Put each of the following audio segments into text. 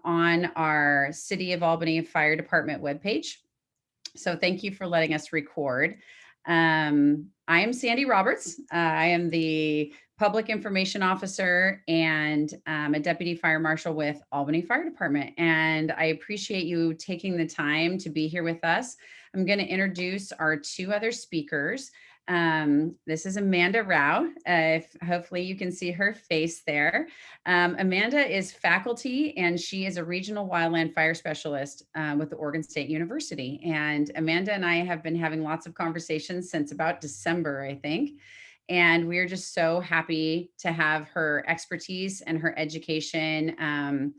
on our City of Albany Fire Department webpage. So thank you for letting us record. I am Sandy Roberts. I am the Public Information Officer and a Deputy Fire Marshal with Albany Fire Department. And I appreciate you taking the time to be here with us. I'm going to introduce our two other speakers. This is Amanda Rao. Hopefully you can see her face there. Amanda is faculty and she is a regional wildland fire specialist with the Oregon State University. And Amanda and I have been having lots of conversations since about December, I think. And we're just so happy to have her expertise and her education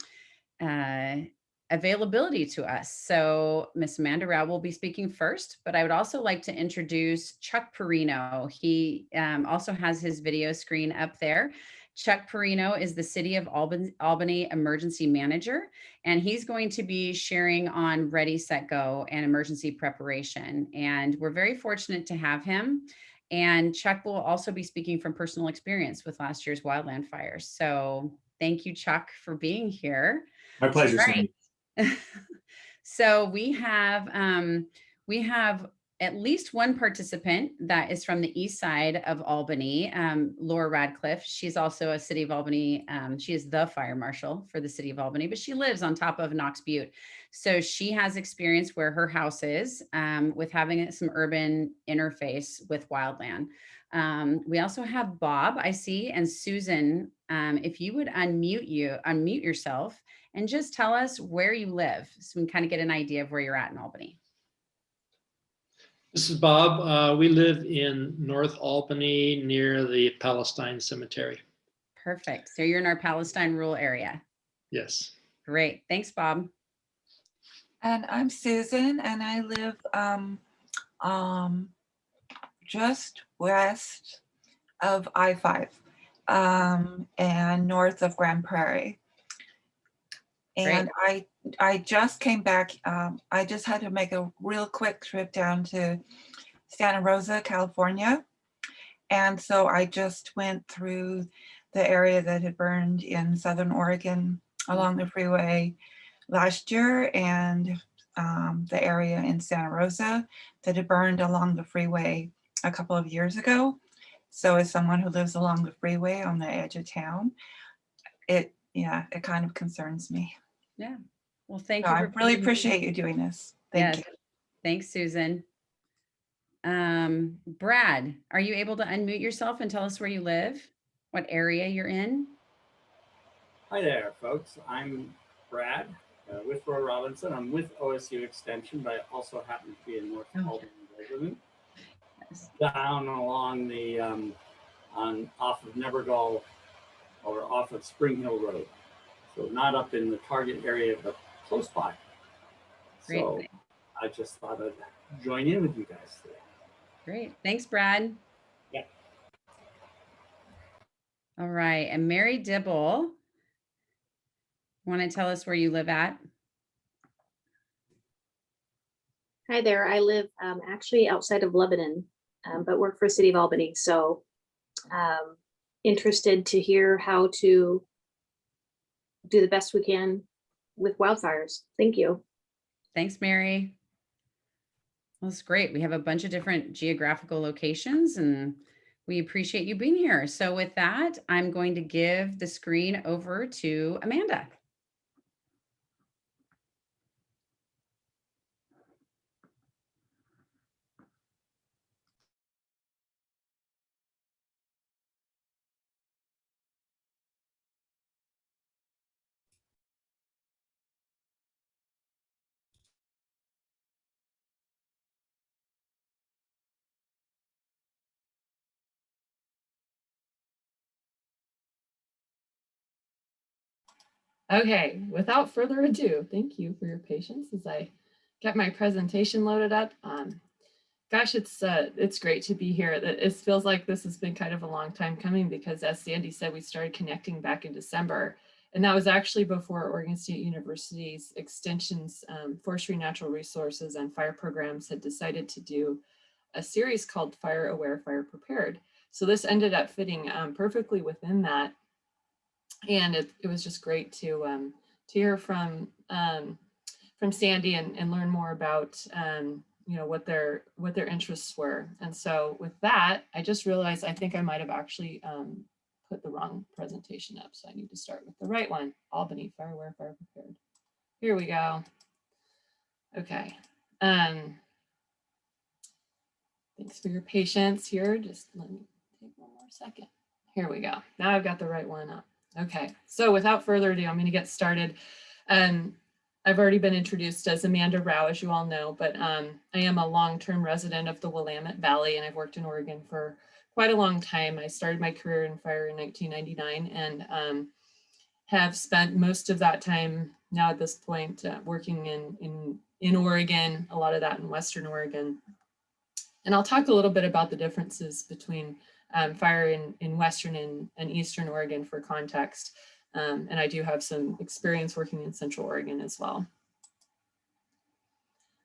availability to us. So Miss Amanda Rao will be speaking first, but I would also like to introduce Chuck Perrino. He also has his video screen up there. Chuck Perrino is the City of Albany Emergency Manager, and he's going to be sharing on Ready, Set, Go and emergency preparation. And we're very fortunate to have him. And Chuck will also be speaking from personal experience with last year's wildland fires. So thank you, Chuck, for being here. My pleasure, Sandy. So we have at least one participant that is from the east side of Albany, Laura Radcliffe. She's also a City of Albany. She is the fire marshal for the City of Albany, but she lives on top of Knox Butte. So she has experience where her house is with having some urban interface with wildland. We also have Bob, I see, and Susan. If you would unmute yourself and just tell us where you live so we can kind of get an idea of where you're at in Albany. This is Bob. We live in North Albany near the Palestine Cemetery. Perfect. So you're in our Palestine rural area. Yes. Great. Thanks, Bob. And I'm Susan, and I live just west of I-5 and north of Grand Prairie. And I just came back. I just had to make a real quick trip down to Santa Rosa, California. And so I just went through the area that had burned in Southern Oregon along the freeway last year, and the area in Santa Rosa that had burned along the freeway a couple of years ago. So as someone who lives along the freeway on the edge of town, it kind of concerns me. Yeah. Well, thank you. I really appreciate you doing this. Thank you. Thanks, Susan. Brad, are you able to unmute yourself and tell us where you live, what area you're in? Hi there, folks. I'm Brad with Roy Robinson. I'm with OSU Extension, but I also happen to be in North Albany resident. Down along the off of Nevergall or off of Spring Hill Road. So not up in the target area, but close by. Great. So I just thought I'd join in with you guys today. Great. Thanks, Brad. Yeah. All right. And Mary Dibble, want to tell us where you live at? Hi there. I live actually outside of Lebanon, but work for the City of Albany. So interested to hear how to do the best we can with wildfires. Thank you. Thanks, Mary. Well, that's great. We have a bunch of different geographical locations and we appreciate you being here. So with that, I'm going to give the screen over to Amanda. Okay, without further ado, thank you for your patience as I get my presentation loaded up. Gosh, it's great to be here. It feels like this has been kind of a long time coming because, as Sandy said, we started connecting back in December, and that was actually before Oregon State University's Extension's Forestry, Natural Resources, and Fire programs had decided to do a series called Fire Aware, Fire Prepared. So this ended up fitting perfectly within that. And it was just great to hear from Sandy and learn more about you know, what their interests were. And so with that, I just realized I think I might have actually put the wrong presentation up. So I need to start with the right one. Albany, Fireware, Fire Prepared. Here we go. Okay. Thanks for your patience here. Just let me take one more second. Here we go. Now I've got the right one up. Okay, so without further ado, I'm going to get started. I've already been introduced as Amanda Rao, as you all know, but I am a long-term resident of the Willamette Valley, and I've worked in Oregon for quite a long time. I started my career in fire in 1999 and have spent most of that time now at this point working in Oregon, a lot of that in Western Oregon. And I'll talk a little bit about the differences between fire in Western and Eastern Oregon for context. And I do have some experience working in Central Oregon as well.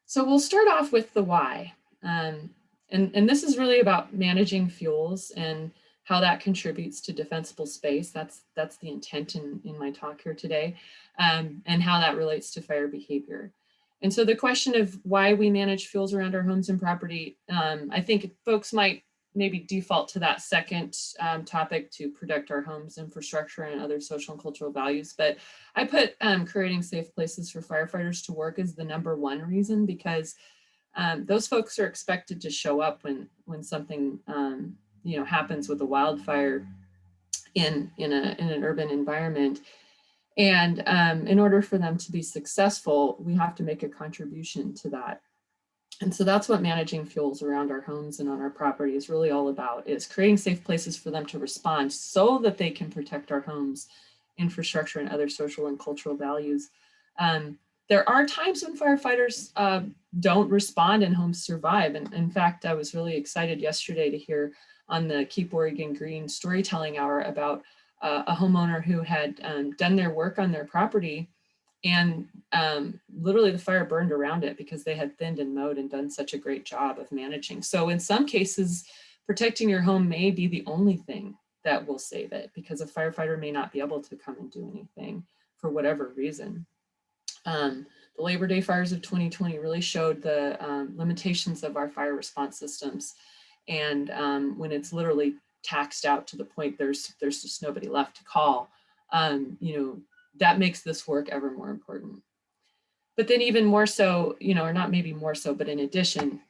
So we'll start off with the why. And this is really about managing fuels and how that contributes to defensible space. That's the intent in my talk here today, and how that relates to fire behavior. And so the question of why we manage fuels around our homes and property, I think folks might maybe default to that second topic, to protect our homes, infrastructure, and other social and cultural values. But I put creating safe places for firefighters to work as the #1 reason, because those folks are expected to show up when something you know, happens with a wildfire in an urban environment. And in order for them to be successful, we have to make a contribution to that. And so that's what managing fuels around our homes and on our property is really all about, is creating safe places for them to respond so that they can protect our homes, infrastructure, and other social and cultural values. There are times when firefighters don't respond and homes survive. And in fact, I was really excited yesterday to hear on the Keep Oregon Green storytelling hour about a homeowner who had done their work on their property, and literally the fire burned around it because they had thinned and mowed and done such a great job of managing. So in some cases, protecting your home may be the only thing that will save it, because a firefighter may not be able to come and do anything for whatever reason. The Labor Day fires of 2020 really showed the limitations of our fire response systems. And when it's literally taxed out to the point there's just nobody left to call, you know, that makes this work ever more important. But then even more so, you know, or not maybe more so, but in addition,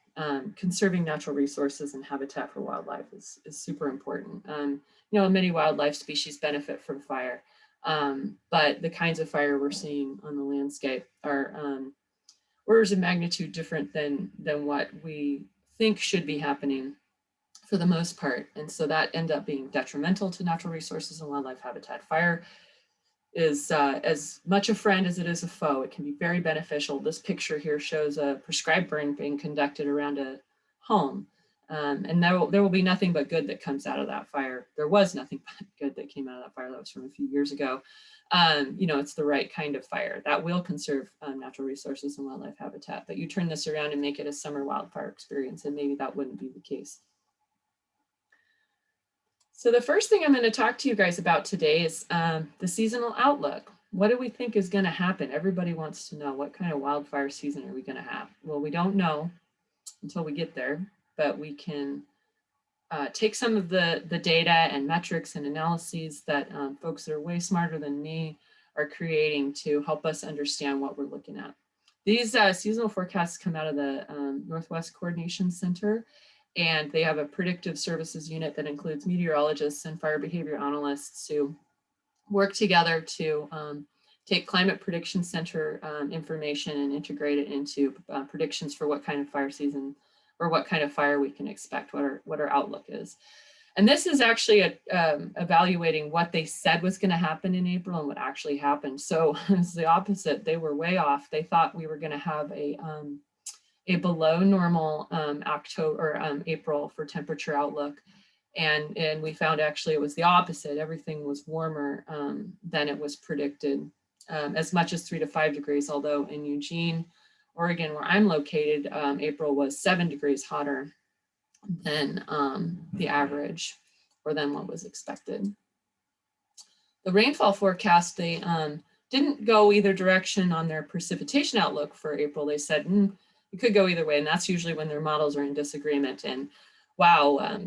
conserving natural resources and habitat for wildlife is super important. You know, many wildlife species benefit from fire, but the kinds of fire we're seeing on the landscape are orders of magnitude different than what we think should be happening for the most part. And so that ends up being detrimental to natural resources and wildlife habitat. Fire is as much a friend as it is a foe. It can be very beneficial. This picture here shows a prescribed burn being conducted around a home. And there will be nothing but good that comes out of that fire. There was nothing but good that came out of that fire. That was from a few years ago. You know, it's the right kind of fire that will conserve natural resources and wildlife habitat. But you turn this around and make it a summer wildfire experience, and maybe that wouldn't be the case. So the first thing I'm going to talk to you guys about today is the seasonal outlook. What do we think is going to happen? Everybody wants to know, what kind of wildfire season are we going to have? Well, we don't know until we get there, but we can take some of the data and metrics and analyses that folks that are way smarter than me are creating to help us understand what we're looking at. These seasonal forecasts come out of the Northwest Coordination Center, and they have a predictive services unit that includes meteorologists and fire behavior analysts who work together to take climate prediction center information and integrate it into predictions for what kind of fire season or what kind of fire we can expect, what our outlook is. And this is actually evaluating what they said was going to happen in April and what actually happened. So it's the opposite. They were way off. They thought we were going to have a below normal October or April for temperature outlook. And we found actually it was the opposite. Everything was warmer than it was predicted, as much as 3 to 5 degrees, although in Eugene, Oregon, where I'm located, April was 7 degrees hotter than the average or than what was expected. The rainfall forecast, they didn't go either direction on their precipitation outlook for April. They said it could go either way, and that's usually when their models are in disagreement. And wow,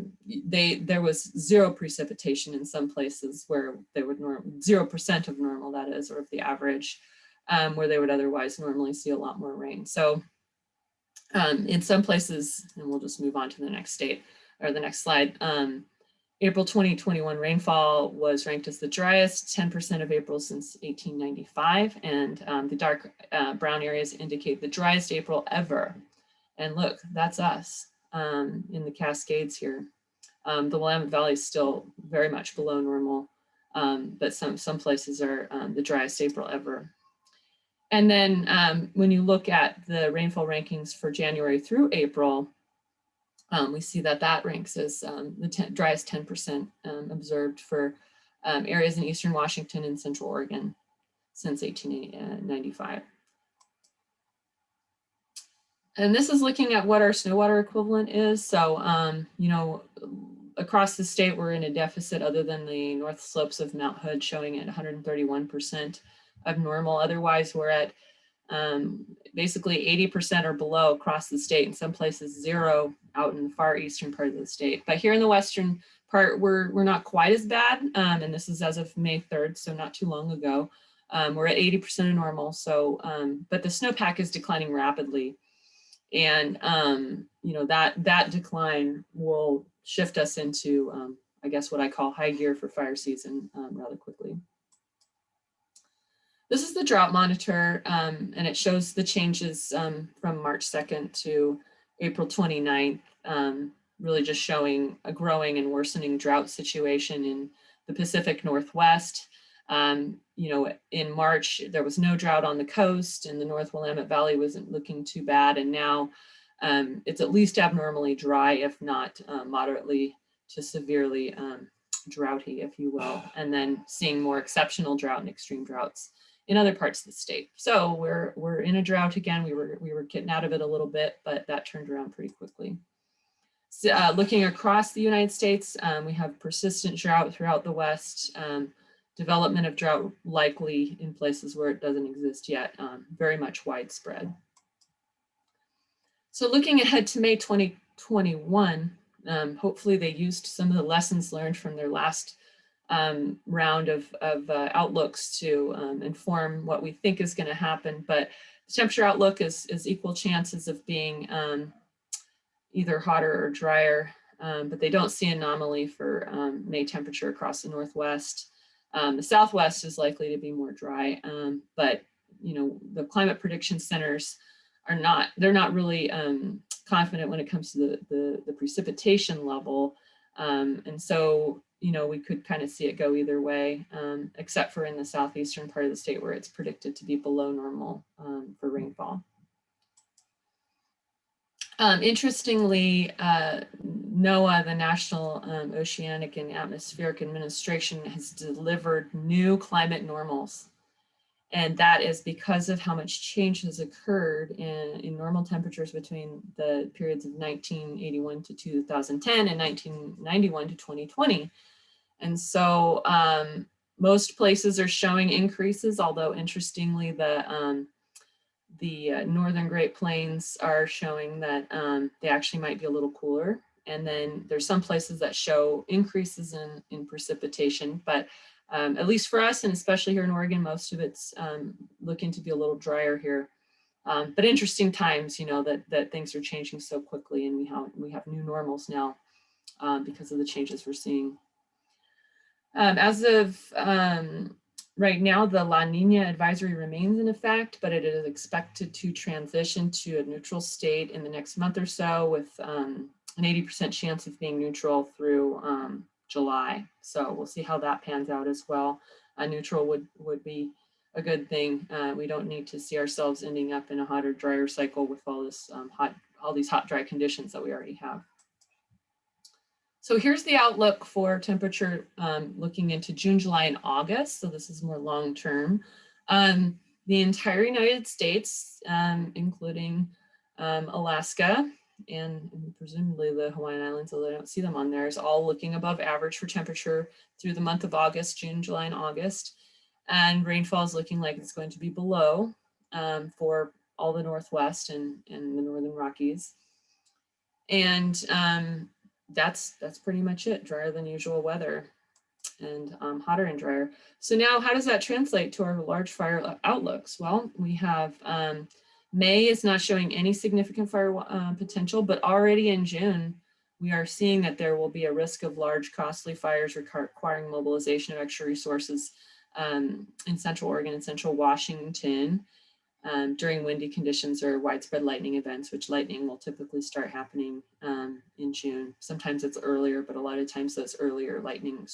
there was zero precipitation in some places where they would 0% of normal, that is, or of the average, where they would otherwise normally see a lot more rain. So in some places, and we'll just move on to the next state or the next slide. April 2021 rainfall was ranked as the driest 10% of April since 1895. And the dark brown areas indicate the driest April ever. And look, that's us in the Cascades here. The Willamette Valley is still very much below normal, but some places are the driest April ever. And then when you look at the rainfall rankings for January through April, we see that ranks as the driest 10% observed for areas in Eastern Washington and Central Oregon since 1895. And this is looking at what our snow water equivalent is. So, you know, across the state, we're in a deficit other than the north slopes of Mount Hood showing at 131% of normal. Otherwise, we're at basically 80% or below across the state, in some places 0 out in the far eastern part of the state. But here in the western part, we're not quite as bad. And this is as of May 3rd, so not too long ago. We're at 80% of normal. So, but the snowpack is declining rapidly. And, you know, that decline will shift us into, I guess, what I call high gear for fire season rather quickly. This is the Drought Monitor, and it shows the changes from March 2nd to April 29th, really just showing a growing and worsening drought situation in the Pacific Northwest. You know, in March, there was no drought on the coast, and the North Willamette Valley wasn't looking too bad. And now it's at least abnormally dry, if not moderately to severely droughty, if you will. And then seeing more exceptional drought and extreme droughts in other parts of the state. So we're in a drought again. We were getting out of it a little bit, but that turned around pretty quickly. So, looking across the United States, we have persistent drought throughout the West. Development of drought likely in places where it doesn't exist yet, very much widespread. So looking ahead to May 2021, hopefully they used some of the lessons learned from their last round of outlooks to inform what we think is going to happen. But the temperature outlook is equal chances of being either hotter or drier, but they don't see anomaly for May temperature across the Northwest. The Southwest is likely to be more dry, but you know, the climate prediction centers they're not really confident when it comes to the precipitation level. And so, you know, we could kind of see it go either way, except for in the southeastern part of the state where it's predicted to be below normal for rainfall. Interestingly, NOAA, the National Oceanic and Atmospheric Administration, has delivered new climate normals. And that is because of how much change has occurred in normal temperatures between the periods of 1981 to 2010 and 1991 to 2020. And so most places are showing increases, although interestingly, the northern Great Plains are showing that they actually might be a little cooler. And then there's some places that show increases in precipitation, but at least for us, and especially here in Oregon, most of it's looking to be a little drier here. But interesting times, you know, that things are changing so quickly, and we have new normals now because of the changes we're seeing. As of right now, the La Nina advisory remains in effect, but it is expected to transition to a neutral state in the next month or so, with an 80% chance of being neutral through July. So we'll see how that pans out as well. Neutral would be a good thing. We don't need to see ourselves ending up in a hotter, drier cycle with all this all these hot, dry conditions that we already have. So here's the outlook for temperature looking into June, July, and August. So this is more long-term. The entire United States, including Alaska, and presumably the Hawaiian Islands, although I don't see them on there, is all looking above average for temperature through the month of August, June, July, and August. and rainfall is looking like it's going to be below for all the Northwest and the Northern Rockies. And that's pretty much it, drier than usual weather and hotter and drier. So now how does that translate to our large fire outlooks? Well, we have May is not showing any significant fire potential, but already in June, we are seeing that there will be a risk of large costly fires requiring mobilization of extra resources in Central Oregon and Central Washington during windy conditions or widespread lightning events, which lightning will typically start happening in June. Sometimes it's earlier, but a lot of times those earlier lightning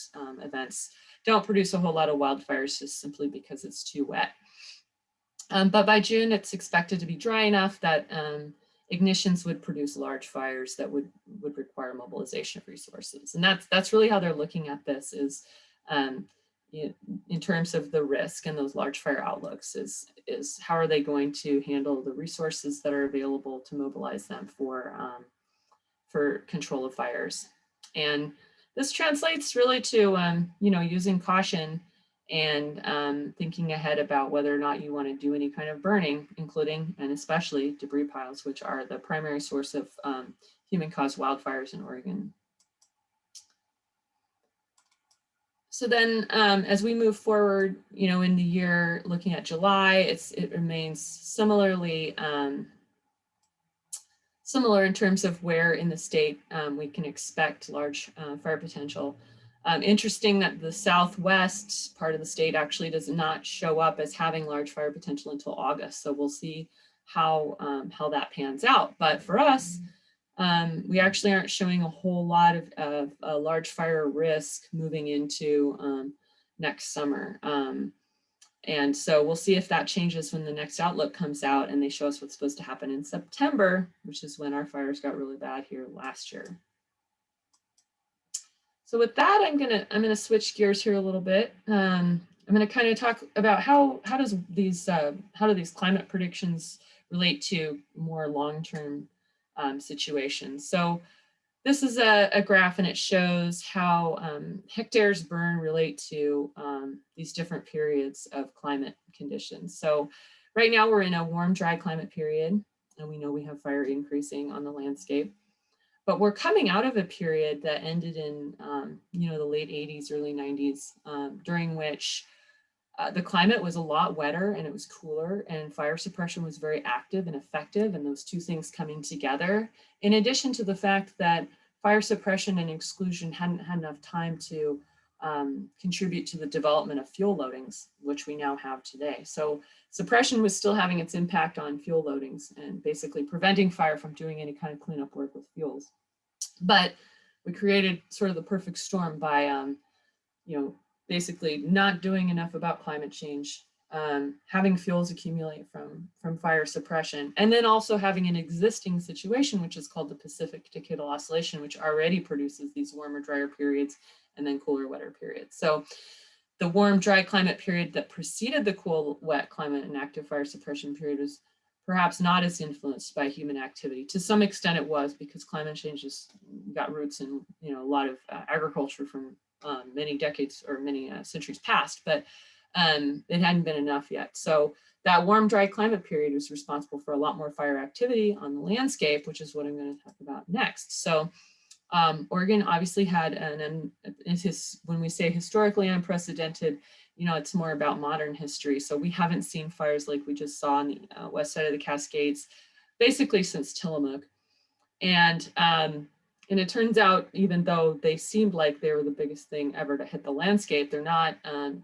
events don't produce a whole lot of wildfires just simply because it's too wet. But by June, it's expected to be dry enough that ignitions would produce large fires that would require mobilization of resources. And that's really how they're looking at this is in terms of the risk and those large fire outlooks is how are they going to handle the resources that are available to mobilize them for control of fires. And this translates really to, using caution and thinking ahead about whether or not you want to do any kind of burning, including and especially debris piles, which are the primary source of human-caused wildfires in Oregon. So then as we move forward, in the year, looking at July, it remains similarly similar in terms of where in the state we can expect large fire potential. Interesting that the southwest part of the state actually does not show up as having large fire potential until August. So we'll see how that pans out. But for us, we actually aren't showing a whole lot of large fire risk moving into next summer. And so we'll see if that changes when the next outlook comes out and they show us what's supposed to happen in September, which is when our fires got really bad here last year. So with that, I'm gonna switch gears here a little bit. I'm gonna kind of talk about how do these climate predictions relate to more long-term situations. So this is a graph and it shows how hectares burn relate to these different periods of climate conditions. So right now we're in a warm, dry climate period, and we know we have fire increasing on the landscape. But we're coming out of a period that ended in the late 80s, early 90s, during which the climate was a lot wetter and it was cooler, and fire suppression was very active and effective, and those two things coming together, in addition to the fact that fire suppression and exclusion hadn't had enough time to contribute to the development of fuel loadings, which we now have today. So suppression was still having its impact on fuel loadings and basically preventing fire from doing any kind of cleanup work with fuels. But we created sort of the perfect storm by basically not doing enough about climate change, having fuels accumulate from fire suppression, and then also having an existing situation, which is called the Pacific Decadal Oscillation, which already produces these warmer, drier periods and then cooler, wetter periods. So the warm, dry climate period that preceded the cool, wet climate and active fire suppression period was perhaps not as influenced by human activity. To some extent it was, because climate change has got roots in a lot of agriculture from many decades or many centuries past, but it hadn't been enough yet. So that warm, dry climate period was responsible for a lot more fire activity on the landscape, which is what I'm going to talk about next. So Oregon obviously had when we say historically unprecedented, it's more about modern history. So we haven't seen fires like we just saw on the west side of the Cascades, basically since Tillamook. And it turns out, even though they seemed like they were the biggest thing ever to hit the landscape, they're not.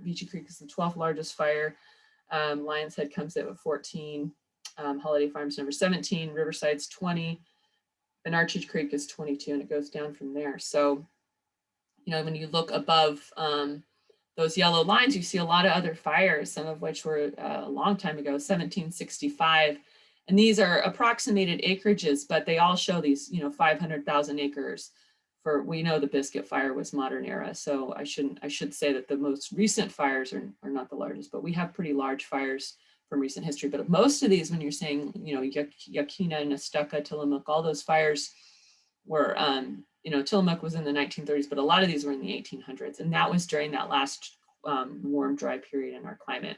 Beachy Creek is the 12th largest fire. Lions Head comes in at 14. Holiday Farms number 17. Riverside's 20. Benarchie Creek is 22, and it goes down from there. So, when you look above those yellow lines, you see a lot of other fires, some of which were a long time ago, 1765. And these are approximated acreages, but they all show these, 500,000 acres. We know the Biscuit Fire was modern era. So I should say that the most recent fires are not the largest, but we have pretty large fires from recent history. But most of these, when you're saying, Yakina, Nestucca, Tillamook, all those fires were, Tillamook was in the 1930s, but a lot of these were in the 1800s. And that was during that last warm, dry period in our climate.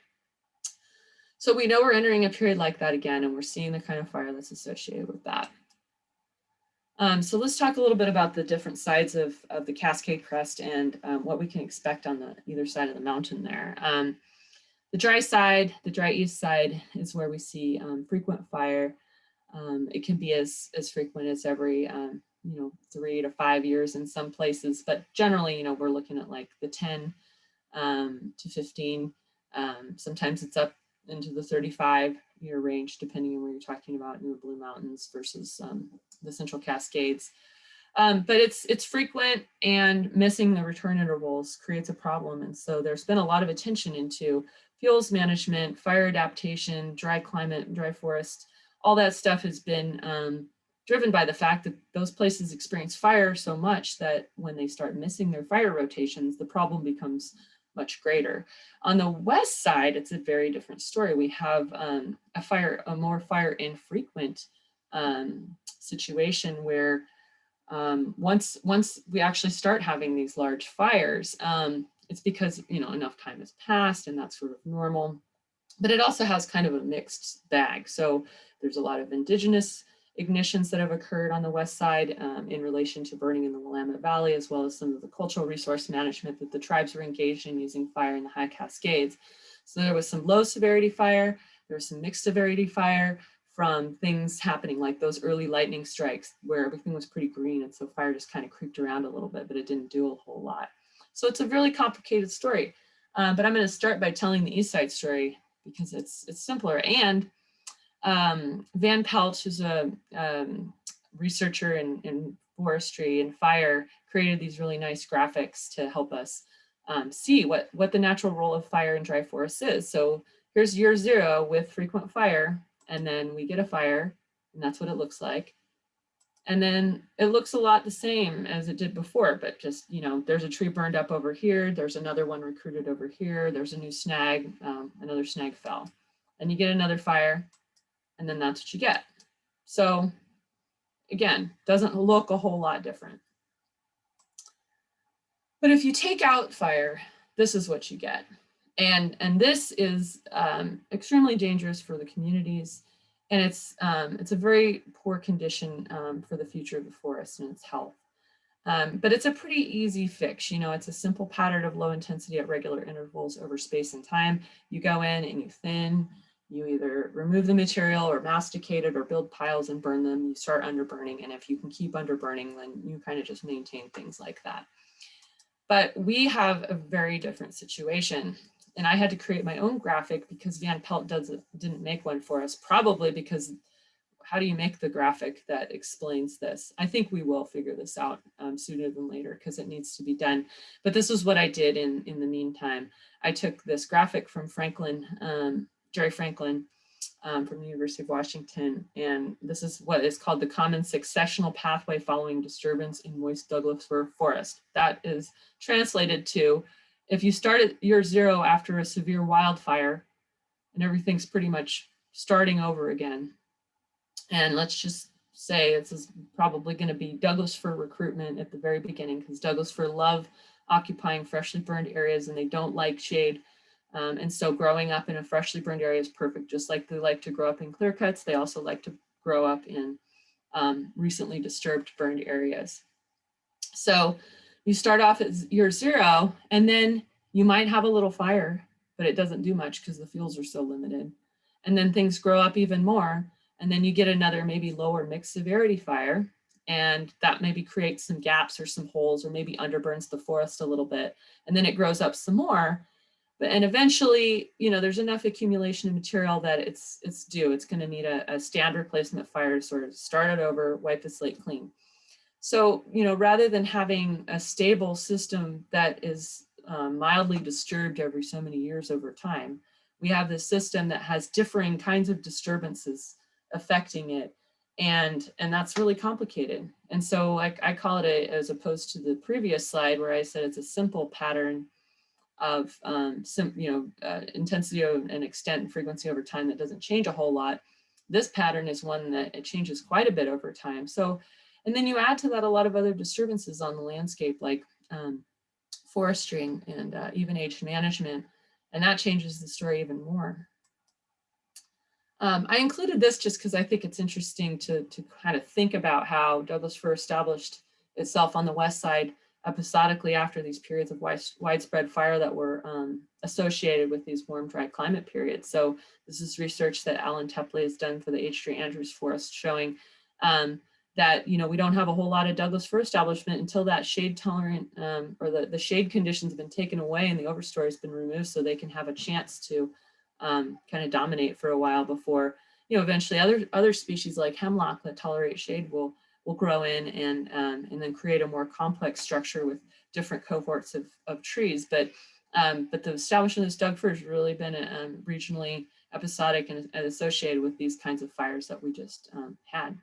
So we know we're entering a period like that again, and we're seeing the kind of fire that's associated with that. So let's talk a little bit about the different sides of the Cascade Crest and what we can expect on the either side of the mountain there. The dry side, the dry east side, is where we see frequent fire. It can be as frequent as every 3 to 5 years in some places, but generally, we're looking at like the 10 to 15. Sometimes it's up into the 35-year range, depending on where you're talking about in the Blue Mountains versus the Central Cascades. But it's frequent, and missing the return intervals creates a problem. And so there's been a lot of attention into fuels management, fire adaptation, dry climate, dry forest. All that stuff has been driven by the fact that those places experience fire so much that when they start missing their fire rotations, the problem becomes much greater. On the west side, it's a very different story. We have a more fire infrequent situation where once we actually start having these large fires, it's because enough time has passed, and that's sort of normal. But it also has kind of a mixed bag. So there's a lot of indigenous ignitions that have occurred on the west side in relation to burning in the Willamette Valley, as well as some of the cultural resource management that the tribes were engaged in using fire in the high Cascades. So there was some low severity fire, there was some mixed severity fire from things happening like those early lightning strikes where everything was pretty green, and so fire just kind of creeped around a little bit, but it didn't do a whole lot. So it's a really complicated story, but I'm going to start by telling the east side story because it's simpler. And Van Pelt, who's a researcher in forestry and fire, created these really nice graphics to help us see what the natural role of fire in dry forests is. So here's year 0 with frequent fire, and then we get a fire, and that's what it looks like. And then it looks a lot the same as it did before, but just, there's a tree burned up over here, there's another one recruited over here, there's a new snag, another snag fell. And you get another fire, and then that's what you get. So again, doesn't look a whole lot different. But if you take out fire, this is what you get. And this is extremely dangerous for the communities. And it's a very poor condition for the future of the forest and its health. But it's a pretty easy fix. It's a simple pattern of low intensity at regular intervals over space and time. You go in and you thin, you either remove the material or masticate it or build piles and burn them. You start underburning. And if you can keep underburning, then you kind of just maintain things like that. But we have a very different situation. And I had to create my own graphic because Van Pelt didn't make one for us, probably because how do you make the graphic that explains this? I think we will figure this out sooner than later because it needs to be done. But this is what I did in the meantime. I took this graphic from Jerry Franklin from the University of Washington. And this is what is called the common successional pathway following disturbance in moist Douglas fir forest. That is translated to, if you start at year 0 after a severe wildfire and everything's pretty much starting over again, and let's just say this is probably going to be Douglas fir recruitment at the very beginning, because Douglas fir love occupying freshly burned areas and they don't like shade. And so growing up in a freshly burned area is perfect. Just like they like to grow up in clear cuts, they also like to grow up in recently disturbed burned areas. So you start off at year 0, and then you might have a little fire, but it doesn't do much because the fuels are so limited. And then things grow up even more, and then you get another maybe lower mixed severity fire, and that maybe creates some gaps or some holes, or maybe underburns the forest a little bit, and then it grows up some more. And eventually, there's enough accumulation of material that it's due. It's going to need a stand replacement fire to sort of start it over, wipe the slate clean. So, rather than having a stable system that is mildly disturbed every so many years over time, we have this system that has differing kinds of disturbances affecting it. And that's really complicated. And so I call it as opposed to the previous slide where I said it's a simple pattern of intensity and extent and frequency over time that doesn't change a whole lot. This pattern is one that it changes quite a bit over time. So, and then you add to that a lot of other disturbances on the landscape, like forestry and even age management, and that changes the story even more. I included this just because I think it's interesting to kind of think about how Douglas fir established itself on the west side episodically after these periods of widespread fire that were associated with these warm, dry climate periods. So this is research that Alan Tepley has done for the H3 Andrews Forest, showing that, you know, we don't have a whole lot of Douglas fir establishment until that shade tolerant or the shade conditions have been taken away and the overstory has been removed, so they can have a chance to kind of dominate for a while before, you know, eventually other species like hemlock that tolerate shade will grow in and then create a more complex structure with different cohorts of trees. But the establishment of this Doug fir has really been regionally episodic and associated with these kinds of fires that we just had.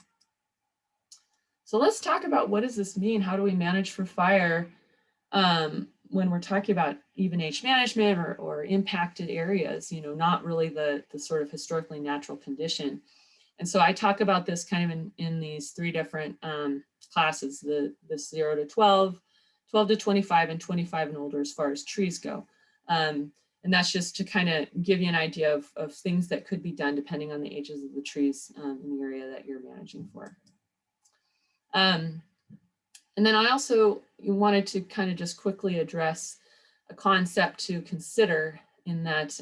So let's talk about, what does this mean? How do we manage for fire when we're talking about even age management or impacted areas, you know, not really the sort of historically natural condition. And so I talk about this kind of in these three different classes, the 0 to 12, 12 to 25, and 25 and older as far as trees go. And that's just to kind of give you an idea of things that could be done depending on the ages of the trees in the area that you're managing for. And then I also wanted to kind of just quickly address a concept to consider, in that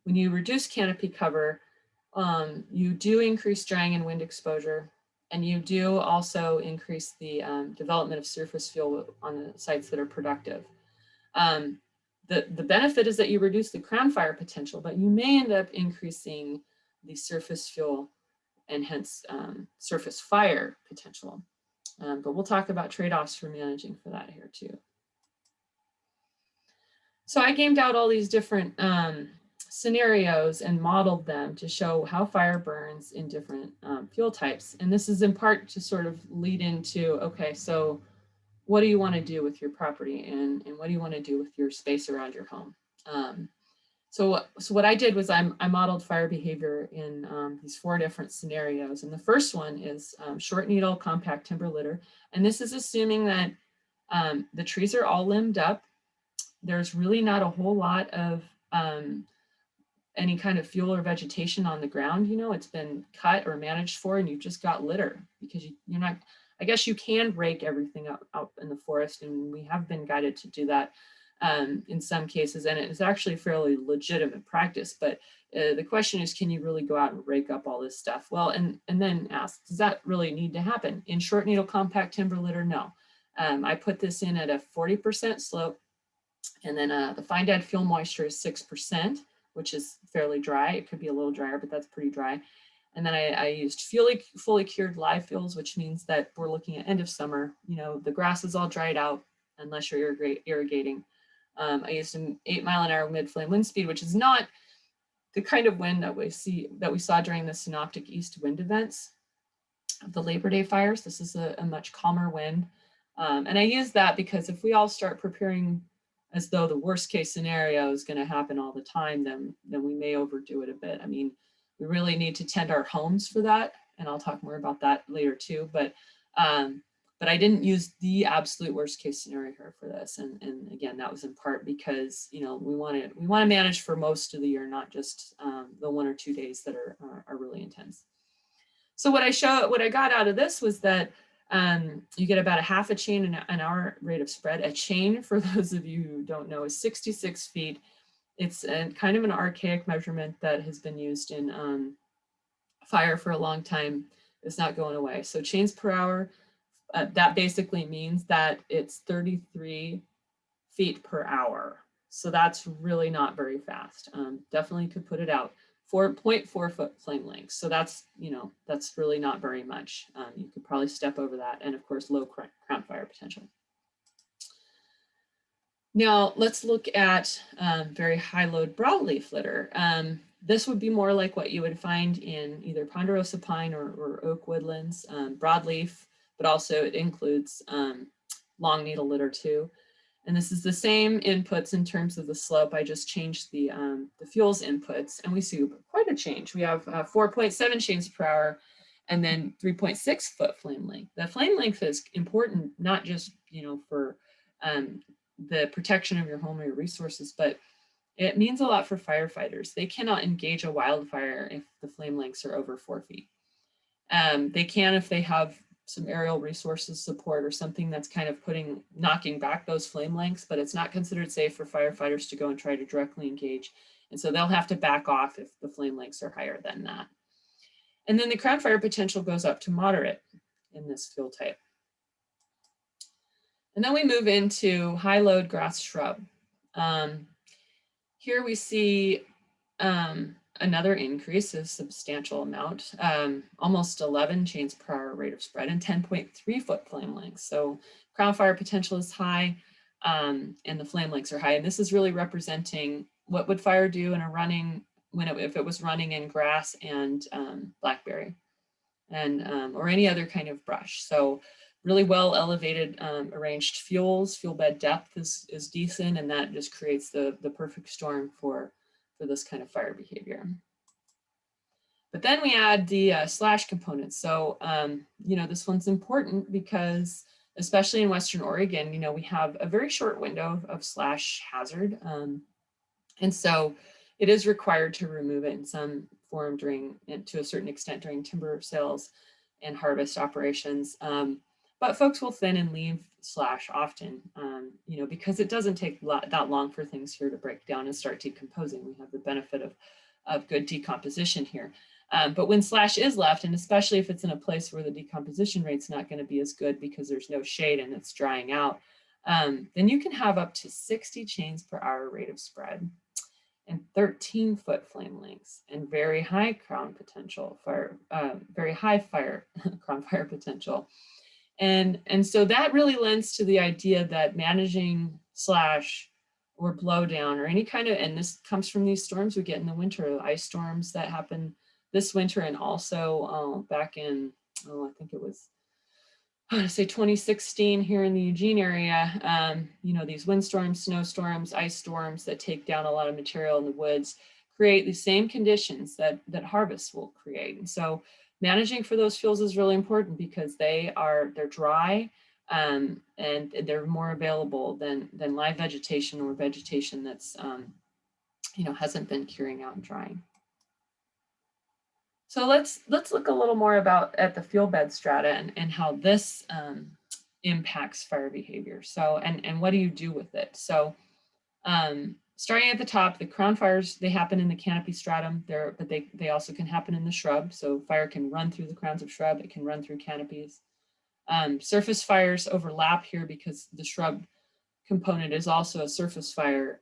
when you reduce canopy cover, you do increase drying and wind exposure, and you do also increase the development of surface fuel on the sites that are productive. The benefit is that you reduce the crown fire potential, but you may end up increasing the surface fuel and hence surface fire potential. But we'll talk about trade-offs for managing for that here too. So I gamed out all these different scenarios and modeled them to show how fire burns in different fuel types. And this is in part to sort of lead into, okay, so what do you want to do with your property, and what do you want to do with your space around your home? So what I did was I modeled fire behavior in these 4 different scenarios. And the first one is short needle compact timber litter. And this is assuming that the trees are all limbed up. There's really not a whole lot of any kind of fuel or vegetation on the ground. You know, it's been cut or managed for, and you've just got litter, because you're not, I guess you can rake everything out in the forest, and we have been guided to do that in some cases, and it is actually fairly legitimate practice. But the question is, can you really go out and rake up all this stuff? Well, and then ask, does that really need to happen? In short needle compact timber litter, no. I put this in at a 40% slope, and then the fine dead fuel moisture is 6%, which is fairly dry. It could be a little drier, but that's pretty dry. And then I used fully cured live fuels, which means that we're looking at end of summer. You know, the grass is all dried out unless you're irrigating. I used an 8-mile-an-hour mid-flame wind speed, which is not the kind of wind that we saw during the synoptic east wind events of the Labor Day fires. This is a much calmer wind. And I use that because if we all start preparing as though the worst case scenario is going to happen all the time, then we may overdo it a bit. I mean, we really need to tend our homes for that, and I'll talk more about that later too. But I didn't use the absolute worst case scenario here for this, and again, that was in part because, you know, we want to manage for most of the year, not just the 1 or 2 days that are really intense. So what I got out of this was that you get about a half a chain an hour rate of spread. A chain, for those of you who don't know, is 66 feet. It's kind of an archaic measurement that has been used in fire for a long time. It's not going away. So chains per hour, that basically means that it's 33 feet per hour. So that's really not very fast. Definitely could put it out. 4.4 foot flame length. So that's, you know, that's really not very much. You could probably step over that, and of course, low crown fire potential. Now let's look at very high load broadleaf litter. This would be more like what you would find in either ponderosa pine or oak woodlands, broadleaf, but also it includes long needle litter too. And this is the same inputs in terms of the slope. I just changed the fuels inputs, and we see quite a change. We have 4.7 chains per hour, and then 3.6 foot flame length. The flame length is important, not just, you know, for the protection of your home or your resources, but it means a lot for firefighters. They cannot engage a wildfire if the flame lengths are over 4 feet. They can if they have some aerial resources support or something that's kind of knocking back those flame lengths, but it's not considered safe for firefighters to go and try to directly engage. And so they'll have to back off if the flame lengths are higher than that. And then the crown fire potential goes up to moderate in this fuel type. And then we move into high load grass shrub. Here we see another increase, a substantial amount, almost 11 chains per hour rate of spread and 10.3 foot flame lengths. So crown fire potential is high and the flame lengths are high. And this is really representing what would fire do in a running, if it was running in grass and blackberry and or any other kind of brush. So really well elevated arranged fuels, fuel bed depth is decent, and that just creates the perfect storm for this kind of fire behavior. But then we add the slash component. So, this one's important because, especially in Western Oregon, we have a very short window of slash hazard. And so it is required to remove it in some form to a certain extent during timber sales and harvest operations. But folks will thin and leave slash often, because it doesn't take that long for things here to break down and start decomposing. We have the benefit of good decomposition here. But when slash is left, and especially if it's in a place where the decomposition rate's not going to be as good because there's no shade and it's drying out, then you can have up to 60 chains per hour rate of spread and 13 foot flame lengths and very high crown potential very high crown fire potential. And so that really lends to the idea that managing slash or blowdown or any kind of, and this comes from these storms we get in the winter, ice storms that happen this winter, and also back in, I think it was, I want to say 2016 here in the Eugene area, these windstorms, snowstorms, ice storms that take down a lot of material in the woods create the same conditions that harvests will create. And so managing for those fuels is really important because they're dry and they're more available than live vegetation or vegetation that's, hasn't been curing out and drying. So let's look a little more at the fuel bed strata and how this impacts fire behavior. So, and what do you do with it? So starting at the top, the crown fires, they happen in the canopy stratum there, but they also can happen in the shrub. So fire can run through the crowns of shrub, it can run through canopies. Surface fires overlap here because the shrub component is also a surface fire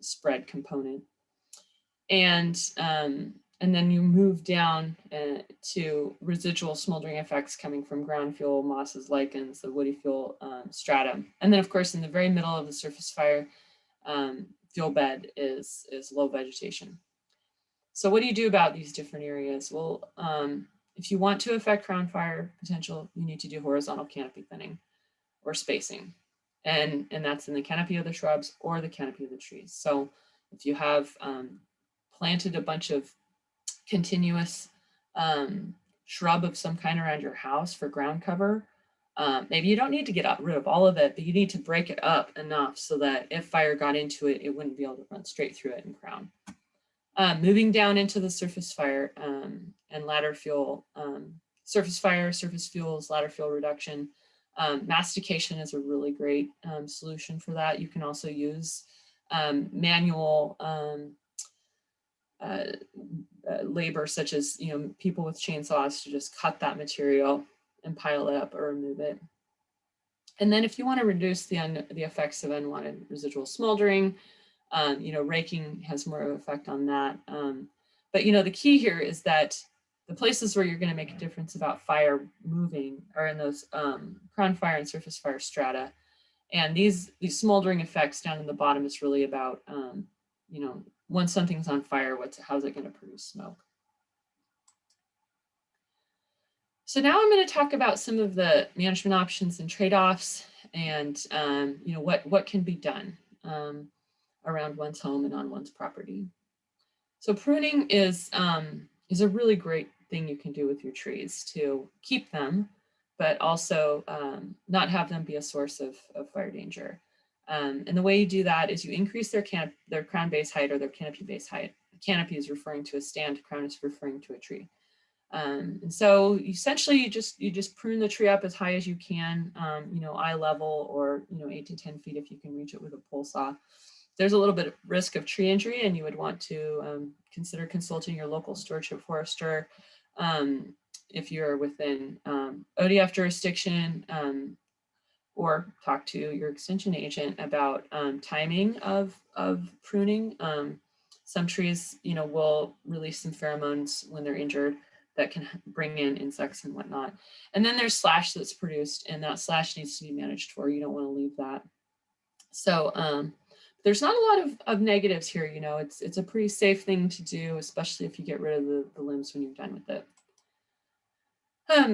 spread component. And then you move down to residual smoldering effects coming from ground fuel, mosses, lichens, the woody fuel stratum. And then of course, in the very middle of the surface fire fuel bed is low vegetation. So what do you do about these different areas? Well, if you want to affect crown fire potential, you need to do horizontal canopy thinning or spacing. And that's in the canopy of the shrubs or the canopy of the trees. So if you have planted a bunch of continuous shrub of some kind around your house for ground cover, maybe you don't need to get rid of all of it, but you need to break it up enough so that if fire got into it, it wouldn't be able to run straight through it and crown. Moving down into the surface fire and ladder fuel, surface fire, surface fuels, ladder fuel reduction. Mastication is a really great solution for that. You can also use manual labor, such as people with chainsaws, to just cut that material and pile it up or remove it. And then if you want to reduce the effects of unwanted residual smoldering, raking has more of an effect on that. But the key here is that the places where you're going to make a difference about fire moving are in those crown fire and surface fire strata. And these smoldering effects down in the bottom is really about, once something's on fire, how's it going to produce smoke? So now I'm going to talk about some of the management options and trade-offs, and what can be done around one's home and on one's property. So pruning is a really great thing you can do with your trees to keep them, but also not have them be a source of fire danger. And the way you do that is you increase their crown base height or their canopy base height. Canopy is referring to a stand, crown is referring to a tree. And so essentially you just prune the tree up as high as you can, eye level, or 8 to 10 feet if you can reach it with a pole saw. There's a little bit of risk of tree injury, and you would want to consider consulting your local stewardship forester if you're within ODF jurisdiction, or talk to your extension agent about timing of pruning. Some trees, will release some pheromones when they're injured that can bring in insects and whatnot. And then there's slash that's produced, and that slash needs to be managed for. You don't want to leave that. So there's not a lot of negatives here. It's a pretty safe thing to do, especially if you get rid of the limbs when you're done with it.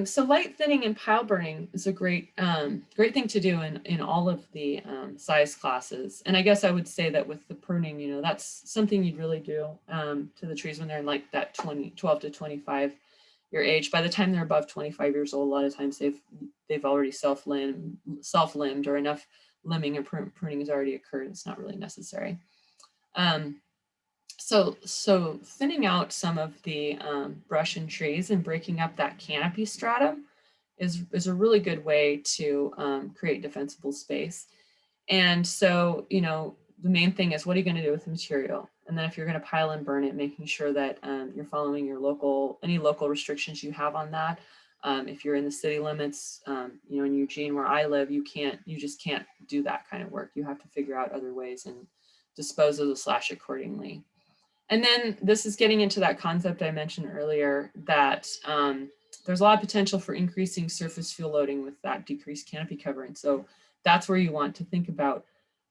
So light thinning and pile burning is a great thing to do in all of the size classes. And I guess I would say that with the pruning, that's something you'd really do to the trees when they're in like that 12 to 25 year age. By the time they're above 25 years old, a lot of times they've already self-limbed, or enough limbing and pruning has already occurred. It's not really necessary. So thinning out some of the brush and trees and breaking up that canopy stratum is a really good way to create defensible space. And so, the main thing is, what are you going to do with the material? And then if you're going to pile and burn it, making sure that you're following any local restrictions you have on that. If you're in the city limits, in Eugene where I live, you just can't do that kind of work. You have to figure out other ways and dispose of the slash accordingly. And then this is getting into that concept I mentioned earlier, that there's a lot of potential for increasing surface fuel loading with that decreased canopy cover. And so that's where you want to think about,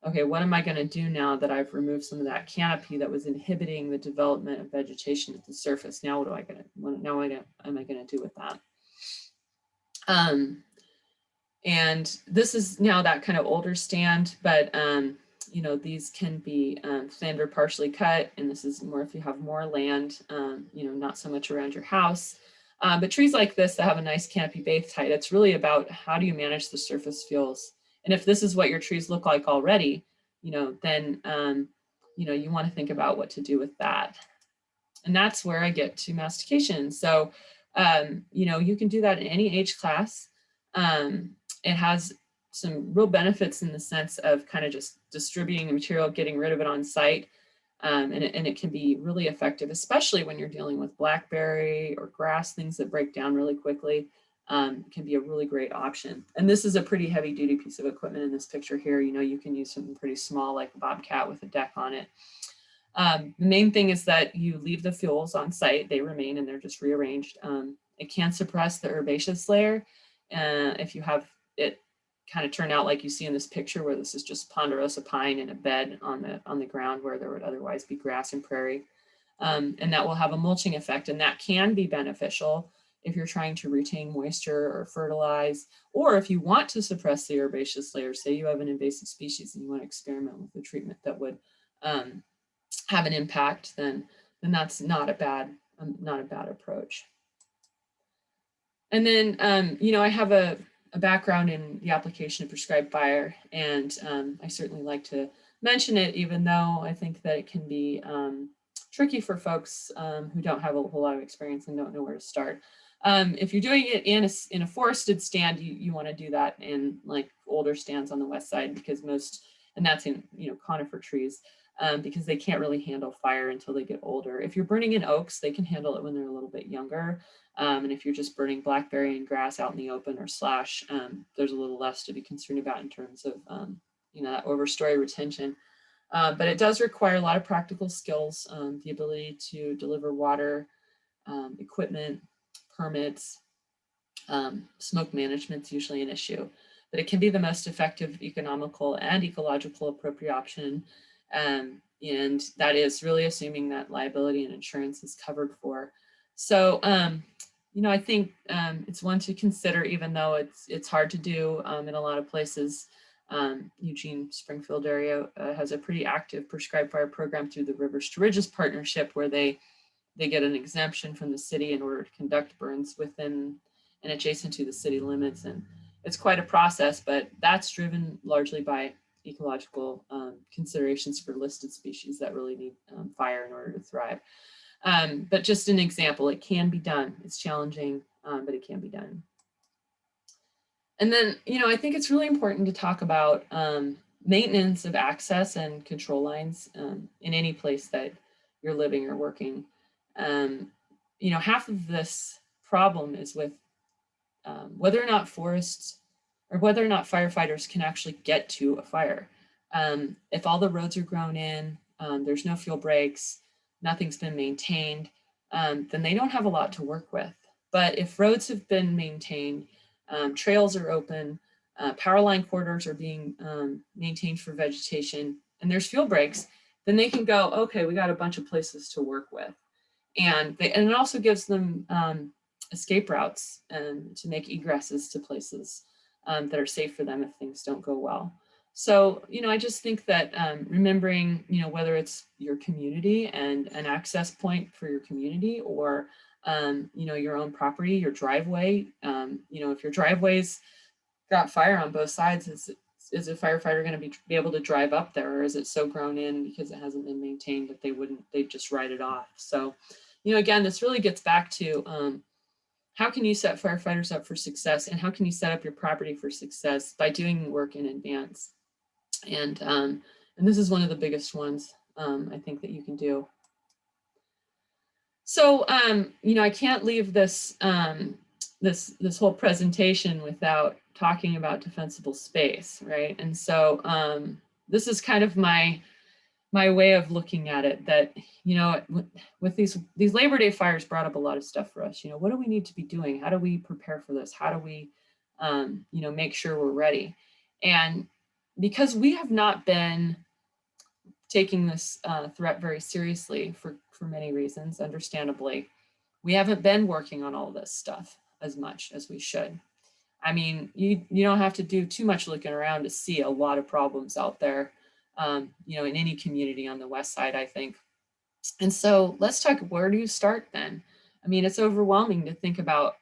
okay, what am I going to do now that I've removed some of that canopy that was inhibiting the development of vegetation at the surface? Now what am I going to do with that? And this is now that kind of older stand, but these can be thinned or partially cut. And this is more if you have more land, not so much around your house. But trees like this that have a nice canopy base height, it's really about how do you manage the surface fuels. And if this is what your trees look like already, then, you want to think about what to do with that. And that's where I get to mastication. So, you can do that in any age class. It has some real benefits in the sense of kind of just distributing the material, getting rid of it on site. And it can be really effective, especially when you're dealing with blackberry or grass, things that break down really quickly. Can be a really great option. And this is a pretty heavy duty piece of equipment in this picture here. You can use something pretty small like a Bobcat with a deck on it. The main thing is that you leave the fuels on site. They remain and they're just rearranged. It can suppress the herbaceous layer. If you have it kind of turn out like you see in this picture, where this is just ponderosa pine in a bed on the ground where there would otherwise be grass and prairie. And that will have a mulching effect, and that can be beneficial if you're trying to retain moisture or fertilize, or if you want to suppress the herbaceous layer. Say you have an invasive species and you want to experiment with a treatment that would have an impact, then that's not a bad approach. And then I have a background in the application of prescribed fire, and I certainly like to mention it, even though I think that it can be tricky for folks who don't have a whole lot of experience and don't know where to start. If you're doing it in a forested stand, you want to do that in like older stands on the west side, because and that's in conifer trees, because they can't really handle fire until they get older. If you're burning in oaks, they can handle it when they're a little bit younger. And if you're just burning blackberry and grass out in the open or slash, there's a little less to be concerned about in terms of that overstory retention. But it does require a lot of practical skills, the ability to deliver water, equipment, permits, smoke management's usually an issue, but it can be the most effective, economical, and ecological appropriate option. And that is really assuming that liability and insurance is covered for. So, I think it's one to consider, even though it's hard to do in a lot of places. Eugene, Springfield area has a pretty active prescribed fire program through the Rivers to Ridges partnership, where they get an exemption from the city in order to conduct burns within and adjacent to the city limits. And it's quite a process, but that's driven largely by ecological considerations for listed species that really need fire in order to thrive. But just an example, it can be done. It's challenging, but it can be done. And then, I think it's really important to talk about maintenance of access and control lines in any place that you're living or working. Half of this problem is with whether or not forests or whether or not firefighters can actually get to a fire. If all the roads are grown in, there's no fuel breaks, nothing's been maintained, then they don't have a lot to work with. But if roads have been maintained, trails are open, power line corridors are being maintained for vegetation, and there's fuel breaks, then they can go, okay, we got a bunch of places to work with. And it also gives them escape routes to make egresses to places that are safe for them if things don't go well. So, I just think that remembering, whether it's your community and an access point for your community or, your own property, your driveway, if your driveway's got fire on both sides, is a firefighter going to be able to drive up there, or is it so grown in because it hasn't been maintained that they'd just write it off? So, again, this really gets back to how can you set firefighters up for success, and how can you set up your property for success by doing work in advance? And this is one of the biggest ones I think that you can do. So, I can't leave this this whole presentation without talking about defensible space, right? And so this is kind of my way of looking at it, that, with these Labor Day fires brought up a lot of stuff for us. What do we need to be doing? How do we prepare for this? How do we, make sure we're ready? And because we have not been taking this threat very seriously for many reasons, understandably, we haven't been working on all this stuff as much as we should. I mean, you don't have to do too much looking around to see a lot of problems out there, in any community on the West Side, I think. And so let's talk, where do you start then? I mean, it's overwhelming to think about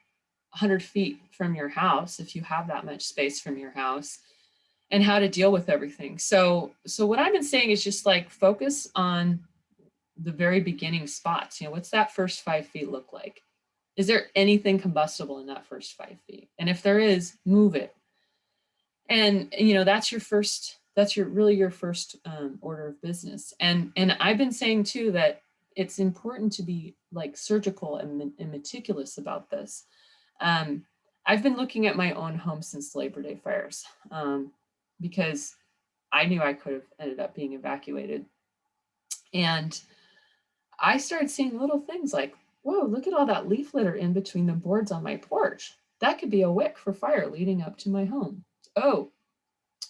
100 feet from your house, if you have that much space from your house, and how to deal with everything. So what I've been saying is just like focus on the very beginning spots. What's that first 5 feet look like? Is there anything combustible in that first 5 feet? And if there is, move it. And that's your first order of business. And I've been saying too that it's important to be like surgical and meticulous about this. I've been looking at my own home since Labor Day fires because I knew I could have ended up being evacuated. And I started seeing little things like, whoa, look at all that leaf litter in between the boards on my porch. That could be a wick for fire leading up to my home. Oh,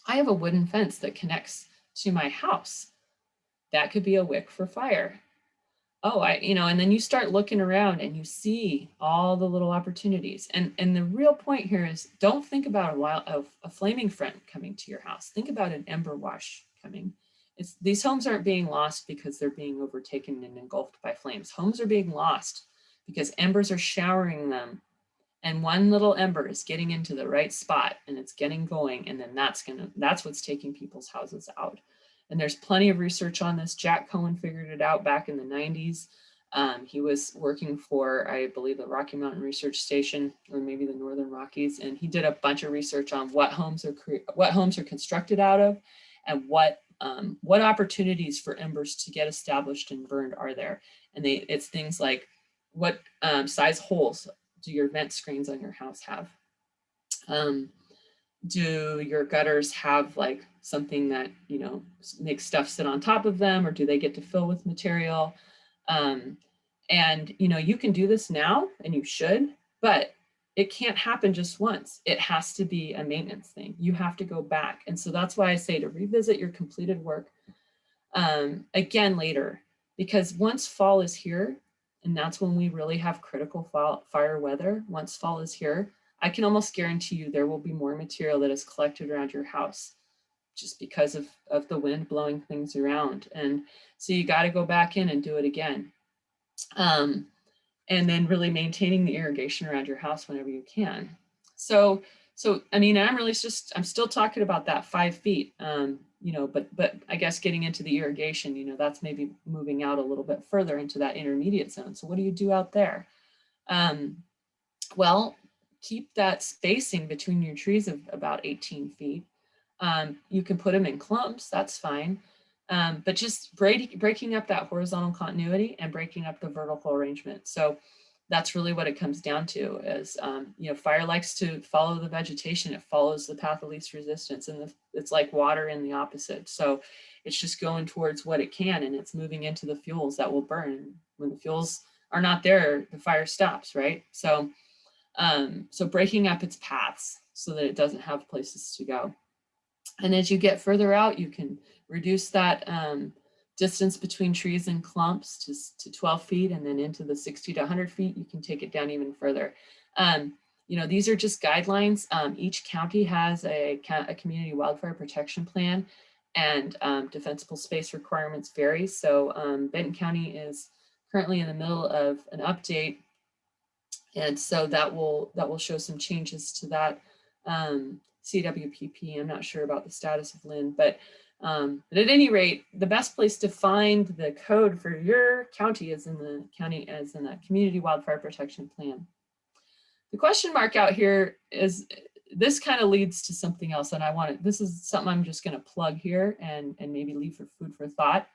I have a wooden fence that connects to my house. That could be a wick for fire. Oh, and then you start looking around and you see all the little opportunities. And the real point here is, don't think about a flaming front coming to your house. Think about an ember wash coming. These homes aren't being lost because they're being overtaken and engulfed by flames. Homes are being lost because embers are showering them. And one little ember is getting into the right spot and it's getting going. And then that's what's taking people's houses out. And there's plenty of research on this. Jack Cohen figured it out back in the 90s. He was working for, I believe, the Rocky Mountain Research Station, or maybe the Northern Rockies. And he did a bunch of research on what homes are constructed out of, and what opportunities for embers to get established and burned are there. And it's things like, what size holes do your vent screens on your house have? Do your gutters have like something that, makes stuff sit on top of them, or do they get to fill with material? And, you can do this now, and you should, but it can't happen just once. It has to be a maintenance thing. You have to go back. And so that's why I say to revisit your completed work again later, because once fall is here, and that's when we really have critical fire weather. Once fall is here, I can almost guarantee you there will be more material that is collected around your house, just because of the wind blowing things around. And so you got to go back in and do it again. And then really maintaining the irrigation around your house whenever you can. So I mean, I'm still talking about that 5 feet. you know, but I guess getting into the irrigation, you know, that's maybe moving out a little bit further into that intermediate zone. So what do you do out there? Well, keep that spacing between your trees of about 18 feet. You can put them in clumps, that's fine. But just breaking up that horizontal continuity and breaking up the vertical arrangement. So that's really what it comes down to is, you know, fire likes to follow the vegetation. It follows the path of least resistance, and it's like water in the opposite. So it's just going towards what it can, and it's moving into the fuels that will burn. When the fuels are not there, the fire stops, right? So, so breaking up its paths so that it doesn't have places to go. And as you get further out, you can reduce that distance between trees and clumps to 12 feet, and then into the 60 to 100 feet, you can take it down even further. You know, these are just guidelines. Each county has a community wildfire protection plan, and defensible space requirements vary. So Benton County is currently in the middle of an update, and so that will show some changes to that CWPP. I'm not sure about the status of Lynn, but at any rate, the best place to find the code for your county is in the community wildfire protection plan. The question mark out here is, this kind of leads to something else, and this is something I'm just going to plug here and maybe leave for food for thought.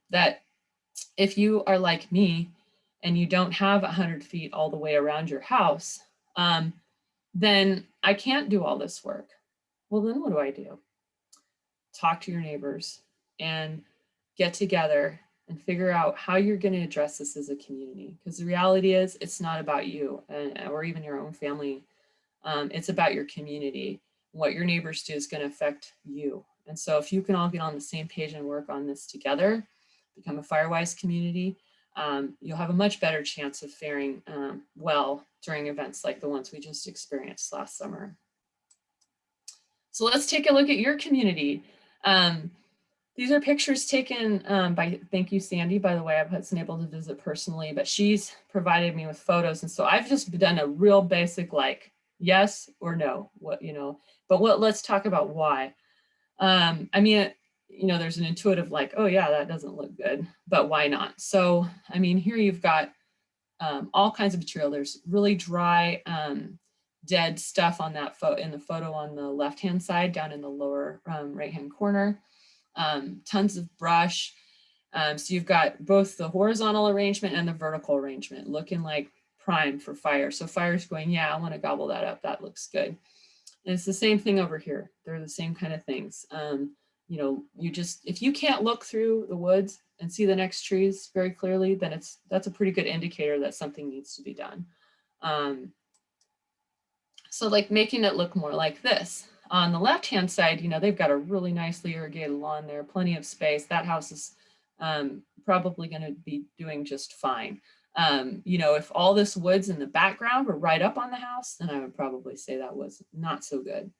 That if you are like me and you don't have 100 feet all the way around your house, then I can't do all this work. Well, then what do I do? Talk to your neighbors and get together and figure out how you're going to address this as a community. Because the reality is, it's not about you or even your own family. It's about your community. What your neighbors do is going to affect you. And so if you can all get on the same page and work on this together, become a fire-wise community, you'll have a much better chance of faring well during events like the ones we just experienced last summer. So let's take a look at your community. These are pictures taken by, thank you, Sandy, by the way. I wasn't able to visit personally, but she's provided me with photos. And so I've just done a real basic, like, yes or no, what, you know, but let's talk about why. I mean, you know, there's an intuitive like, oh yeah, that doesn't look good, but why not? So, I mean, here you've got all kinds of material. There's really dry, dead stuff on that in the photo on the left-hand side, down in the lower right-hand corner. Tons of brush. So you've got both the horizontal arrangement and the vertical arrangement looking like prime for fire. So fire's going, yeah, I want to gobble that up. That looks good. And it's the same thing over here. They're the same kind of things. You know, if you can't look through the woods and see the next trees very clearly, then that's a pretty good indicator that something needs to be done. So like making it look more like this. On the left-hand side, you know, they've got a really nicely irrigated lawn there, plenty of space. That house is probably going to be doing just fine. You know, if all this woods in the background were right up on the house, then I would probably say that was not so good.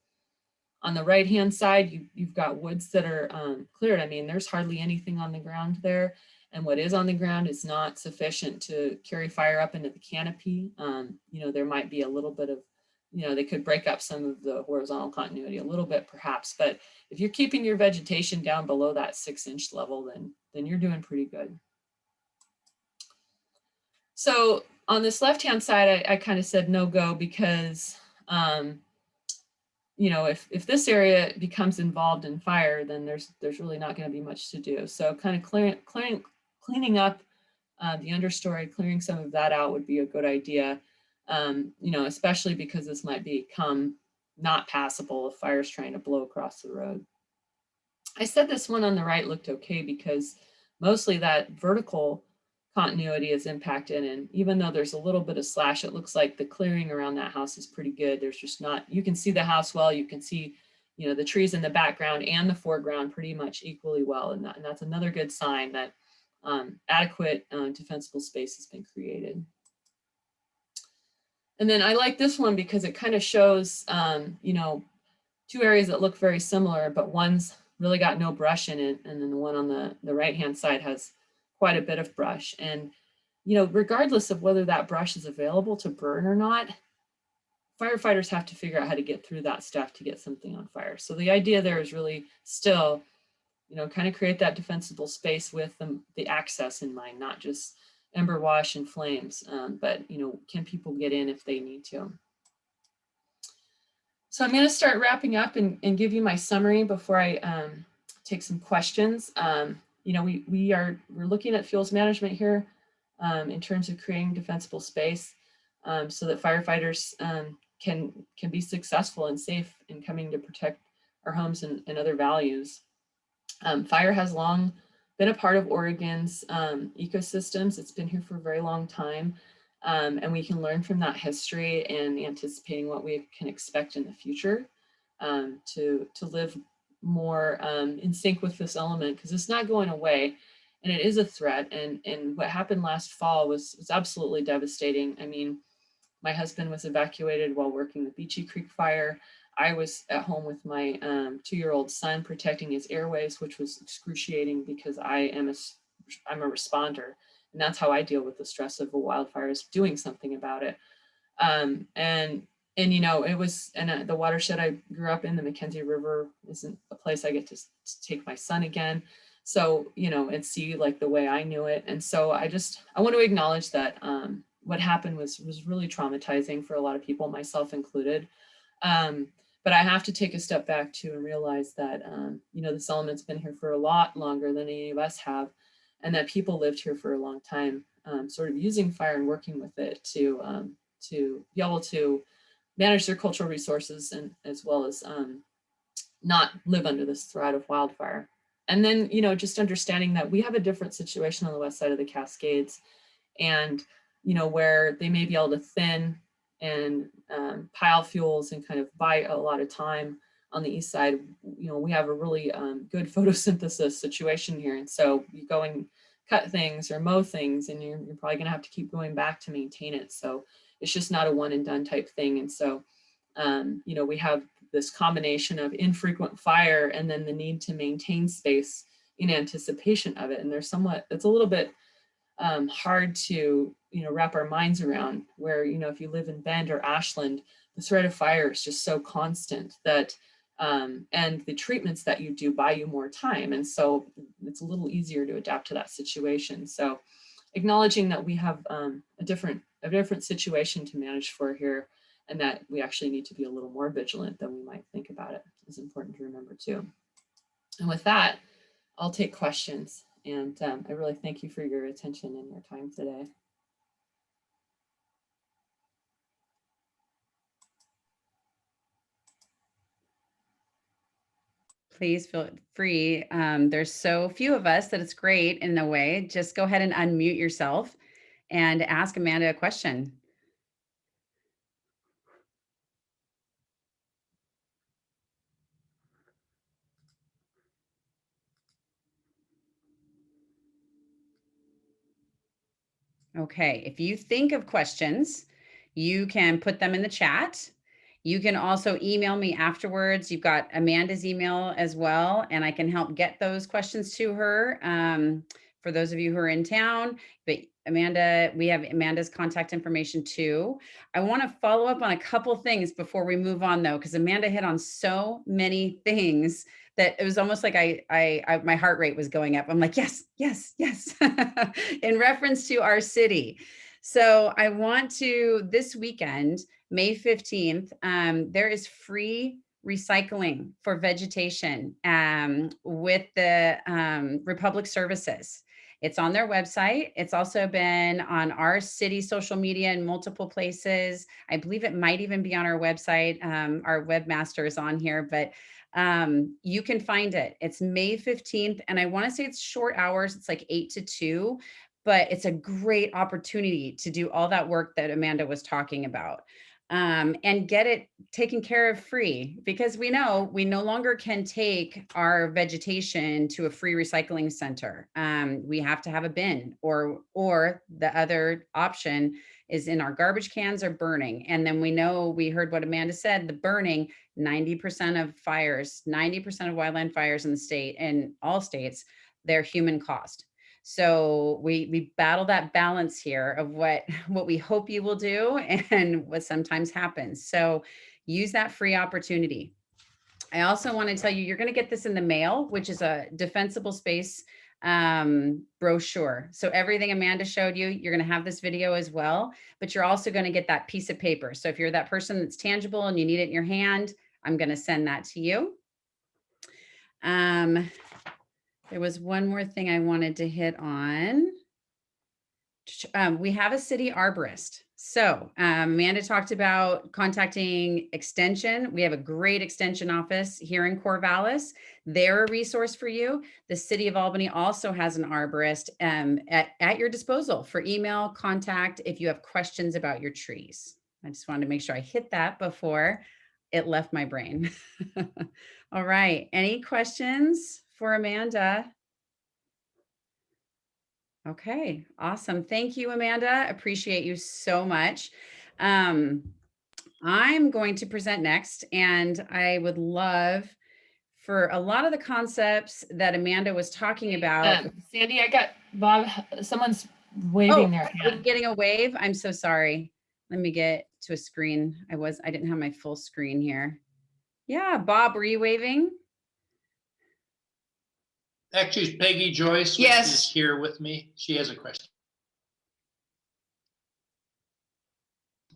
On the right-hand side, you've got woods that are cleared. I mean, there's hardly anything on the ground there. And what is on the ground is not sufficient to carry fire up into the canopy. You know, there might be a little bit of, you know, they could break up some of the horizontal continuity a little bit perhaps, but if you're keeping your vegetation down below that 6-inch level, then you're doing pretty good. So on this left-hand side, I kind of said no go because, you know, if this area becomes involved in fire, then there's really not going to be much to do. So kind of cleaning up the understory, clearing some of that out would be a good idea. You know, especially because this might become not passable if fire's trying to blow across the road. I said this one on the right looked okay because mostly that vertical continuity is impacted, and even though there's a little bit of slash, it looks like the clearing around that house is pretty good. There's just not, you can see the house well, you can see, you know, the trees in the background and the foreground pretty much equally well, and that's another good sign that adequate defensible space has been created. And then I like this one because it kind of shows, you know, two areas that look very similar, but one's really got no brush in it. And then the one on the right-hand side has quite a bit of brush. And, you know, regardless of whether that brush is available to burn or not, firefighters have to figure out how to get through that stuff to get something on fire. So the idea there is really still, kind of create that defensible space with the access in mind, not just ember wash and flames, but can people get in if they need to? So I'm going to start wrapping up and give you my summary before I take some questions. We're looking at fuels management here in terms of creating defensible space so that firefighters can be successful and safe in coming to protect our homes and other values. Fire has long been a part of Oregon's ecosystems. It's been here for a very long time. And we can learn from that history and anticipating what we can expect in the future to live more in sync with this element, because it's not going away and it is a threat. And what happened last fall was absolutely devastating. I mean, my husband was evacuated while working the Beachy Creek fire. I was at home with my 2-year-old son protecting his airways, which was excruciating because I'm a responder. And that's how I deal with the stress of a wildfire, is doing something about it. It was, and the watershed I grew up in, the Mackenzie River, isn't a place I get to take my son again. So, and see like the way I knew it. And so I want to acknowledge that what happened was really traumatizing for a lot of people, myself included. But I have to take a step back too and realize that, this element's been here for a lot longer than any of us have, and that people lived here for a long time, sort of using fire and working with it to be able to manage their cultural resources and as well as not live under this threat of wildfire. And then, just understanding that we have a different situation on the west side of the Cascades, and, where they may be able to thin and pile fuels and kind of buy a lot of time. On the east side, we have a really good photosynthesis situation here. And so you go and cut things or mow things, and you're probably gonna have to keep going back to maintain it. So it's just not a one and done type thing. And so, we have this combination of infrequent fire and then the need to maintain space in anticipation of it. And it's a little bit hard to, wrap our minds around, where, if you live in Bend or Ashland, the threat of fire is just so constant that, and the treatments that you do buy you more time. And so it's a little easier to adapt to that situation. So acknowledging that we have a different situation to manage for here, and that we actually need to be a little more vigilant than we might think about it, is important to remember too. And with that, I'll take questions. And I really thank you for your attention and your time today. Please feel free. There's so few of us that it's great in a way. Just go ahead and unmute yourself and ask Amanda a question. Okay, if you think of questions, you can put them in the chat. You can also email me afterwards. You've got Amanda's email as well, and I can help get those questions to her for those of you who are in town. But Amanda, we have Amanda's contact information too. I want to follow up on a couple things before we move on though, because Amanda hit on so many things that it was almost like my heart rate was going up. I'm like, yes, yes, yes, in reference to our city. So I want to, this weekend, May 15th, there is free recycling for vegetation with the Republic Services. It's on their website. It's also been on our city social media in multiple places. I believe it might even be on our website. Our webmaster is on here, but you can find it. It's May 15th. And I want to say it's short hours. It's like 8 to 2, but it's a great opportunity to do all that work that Amanda was talking about. And get it taken care of free, because we know we no longer can take our vegetation to a free recycling center. We have to have a bin, or the other option is in our garbage cans or burning. And then we heard what Amanda said, the burning, 90% of fires, 90% of wildland fires in the state, and all states, they're human caused. So we battle that balance here of what we hope you will do and what sometimes happens. So use that free opportunity. I also want to tell you, you're going to get this in the mail, which is a Defensible Space brochure. So everything Amanda showed you, you're going to have this video as well, but you're also going to get that piece of paper. So if you're that person that's tangible and you need it in your hand, I'm going to send that to you. There was one more thing I wanted to hit on. We have a city arborist. So Amanda talked about contacting Extension. We have a great Extension office here in Corvallis. They're a resource for you. The city of Albany also has an arborist at your disposal for email, contact, if you have questions about your trees. I just wanted to make sure I hit that before it left my brain. All right. Any questions for Amanda? Okay, awesome. Thank you, Amanda. Appreciate you so much. I'm going to present next, and I would love for a lot of the concepts that Amanda was talking about. Sandy, I got Bob, someone's waving their Are we hand. getting a wave? I'm so sorry. Let me get to a screen. I didn't have my full screen here. Yeah, Bob, were you waving? Actually, it's Peggy Joyce, which Yes. is here with me. She has a question.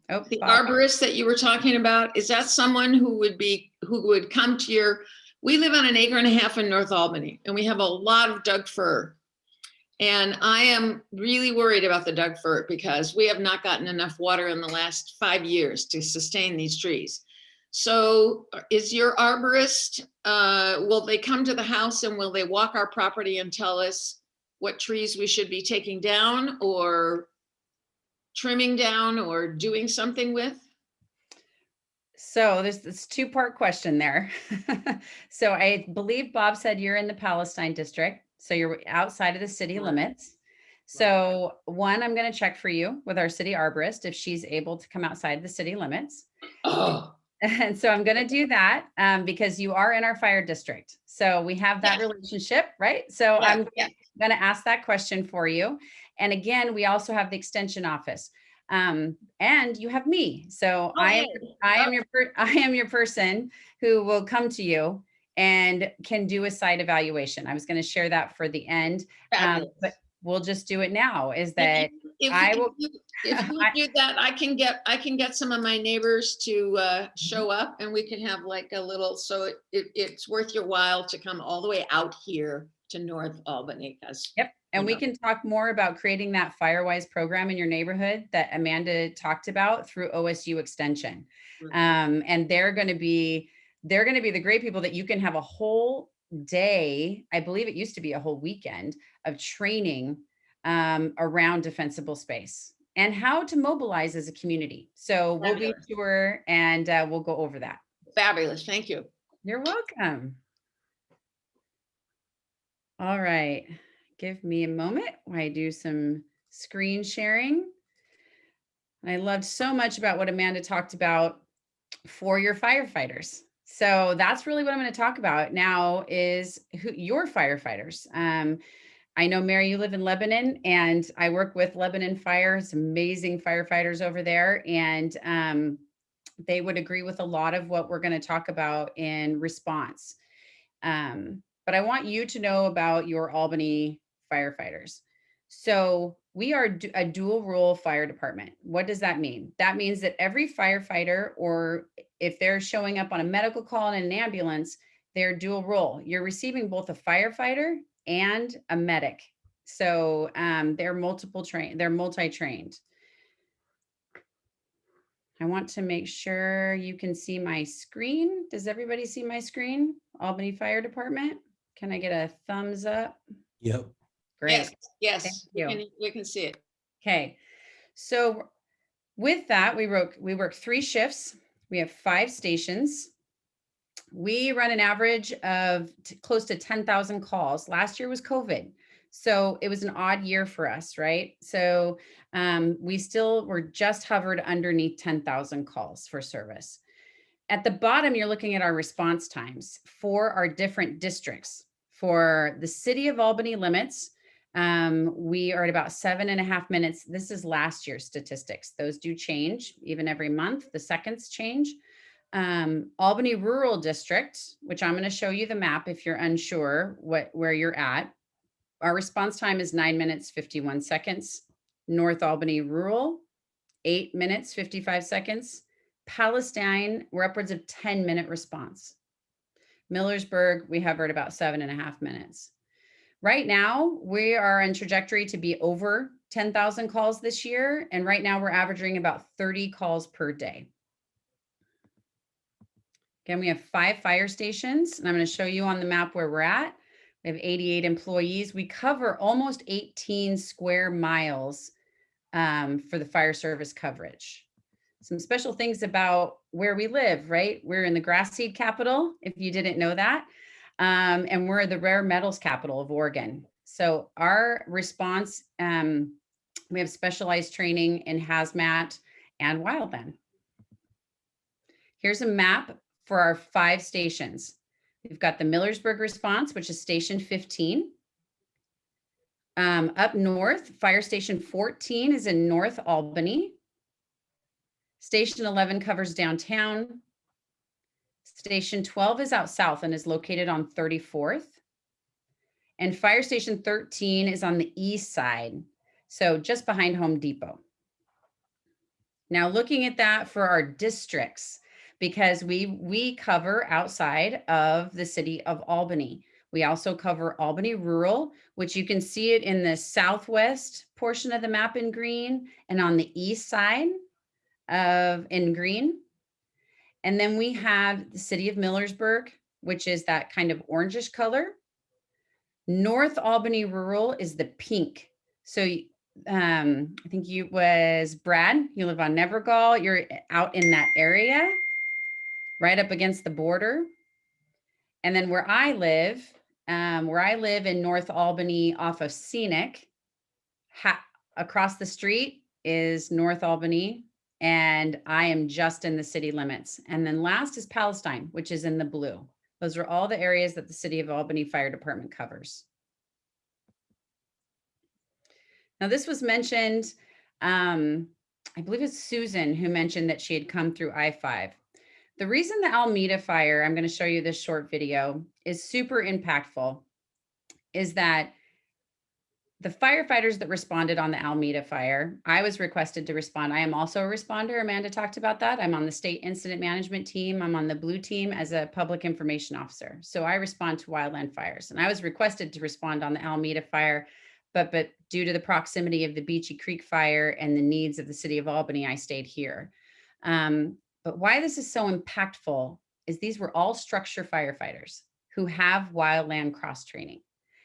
Oh, The Bob. arborist that you were talking about, is that someone who would come to your, we live on 1.5 acres in North Albany, and we have a lot of Doug fir. And I am really worried about the Doug fir because we have not gotten enough water in the last 5 years to sustain these trees. So is your arborist, will they come to the house and will they walk our property and tell us what trees we should be taking down or trimming down or doing something with? So there's this two-part question there. So I believe Bob said you're in the Palestine district. So you're outside of the city Right. limits. So one, I'm going to check for you with our city arborist if she's able to come outside the city limits. Oh, And so I'm going to do that because you are in our fire district. So we have that Yes. relationship, right? So Yeah, I'm yeah. going to ask that question for you. And again, we also have the extension office. And you have me. So Oh, I am yeah. I am your person who will come to you and can do a site evaluation. I was going to share that for the end, Fabulous. but we'll just do it now. Is that If I you will- do that, I can get some of my neighbors to show up, and we can have like a little, so it's worth your while to come all the way out here to North Albany, because Yep. And we know. can talk more about creating that FireWise program in your neighborhood that Amanda talked about through OSU Extension. And they're going to be the great people that you can have a whole day. I believe it used to be a whole weekend of training around defensible space and how to mobilize as a community. So we'll be Fabulous. sure and we'll go over that. Fabulous, thank you. You're welcome. All right. Give me a moment while I do some screen sharing. I loved so much about what Amanda talked about for your firefighters. So that's really what I'm going to talk about now is your firefighters. I know, Mary, you live in Lebanon, and I work with Lebanon Fire. It's amazing firefighters over there. And they would agree with a lot of what we're going to talk about in response. But I want you to know about your Albany firefighters. So we are a dual role fire department. What does that mean? That means that every firefighter, or if they're showing up on a medical call in an ambulance, they're dual role. You're receiving both a firefighter and a medic. So they're multi-trained. I want to make sure you can see my screen. Does everybody see my screen? Albany Fire Department? Can I get a thumbs up? Yep. Great. Yes, Thank yes, you. we can see it. Okay. So with that, we work 3 shifts. We have 5 stations. We run an average of close to 10,000 calls. Last year was COVID. So it was an odd year for us, right? So we still were just hovered underneath 10,000 calls for service. At the bottom, you're looking at our response times for our different districts. For the city of Albany limits, We are at about 7.5 minutes. This is last year's statistics. Those do change even every month. The seconds change. Albany Rural District, which I'm going to show you the map if you're unsure where you're at. Our response time is 9 minutes, 51 seconds. North Albany Rural, 8 minutes, 55 seconds. Palestine, we're upwards of 10-minute response. Millersburg, we hover at about 7.5 minutes. Right now, we are on trajectory to be over 10,000 calls this year. And right now we're averaging about 30 calls per day. Again, we have 5 fire stations, and I'm going to show you on the map where we're at. We have 88 employees. We cover almost 18 square miles for the fire service coverage. Some special things about where we live, right? We're in the grass seed capital, if you didn't know that. And we're the rare metals capital of Oregon. So our response, we have specialized training in hazmat and wildland. Here's a map for our 5 stations. We've got the Millersburg response, which is station 15. Up north, fire station 14 is in North Albany. Station 11 covers downtown. Station 12 is out south and is located on 34th. And fire station 13 is on the east side, so just behind Home Depot. Now looking at that for our districts, because we cover outside of the city of Albany. We also cover Albany Rural, which you can see it in the southwest portion of the map in green and on the east side in green. And then we have the city of Millersburg, which is that kind of orangish color. North Albany Rural is the pink. So I think you was Brad, you live on Nevergall. You're out in that area, right up against the border. And then where I live in North Albany off of Scenic, across the street is North Albany, and I am just in the city limits. And then last is Palestine, which is in the blue. Those are all the areas that the City of Albany Fire Department covers. Now this was mentioned, I believe it's Susan who mentioned that she had come through I-5. The reason the Alameda fire, I'm going to show you this short video, is super impactful is that the firefighters that responded on the Alameda fire, I was requested to respond. I am also a responder. Amanda talked about that. I'm on the state incident management team. I'm on the blue team as a public information officer. So I respond to wildland fires. And I was requested to respond on the Alameda fire, but due to the proximity of the Beachy Creek fire and the needs of the city of Albany, I stayed here. But why this is so impactful is these were all structure firefighters who have wildland cross training.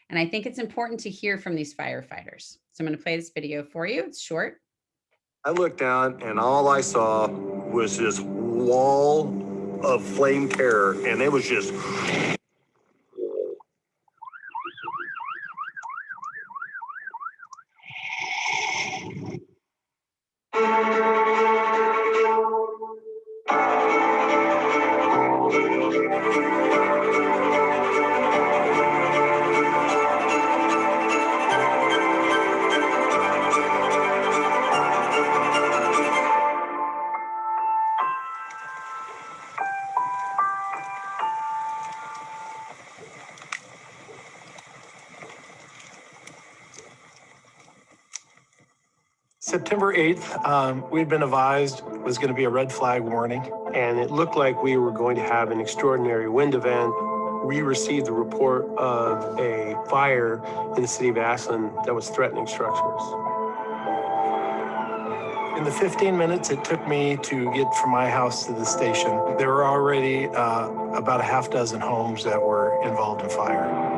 And I think it's important to hear from these firefighters. So I'm going to play this video for you. It's short. I looked down and all I saw was this wall of flame terror, and it was just... September 8th, we'd been advised it was going to be a red flag warning, and it looked like we were going to have an extraordinary wind event. We received the report of a fire in the city of Ashland that was threatening structures. In the 15 minutes it took me to get from my house to the station, there were already about a half dozen homes that were involved in fire.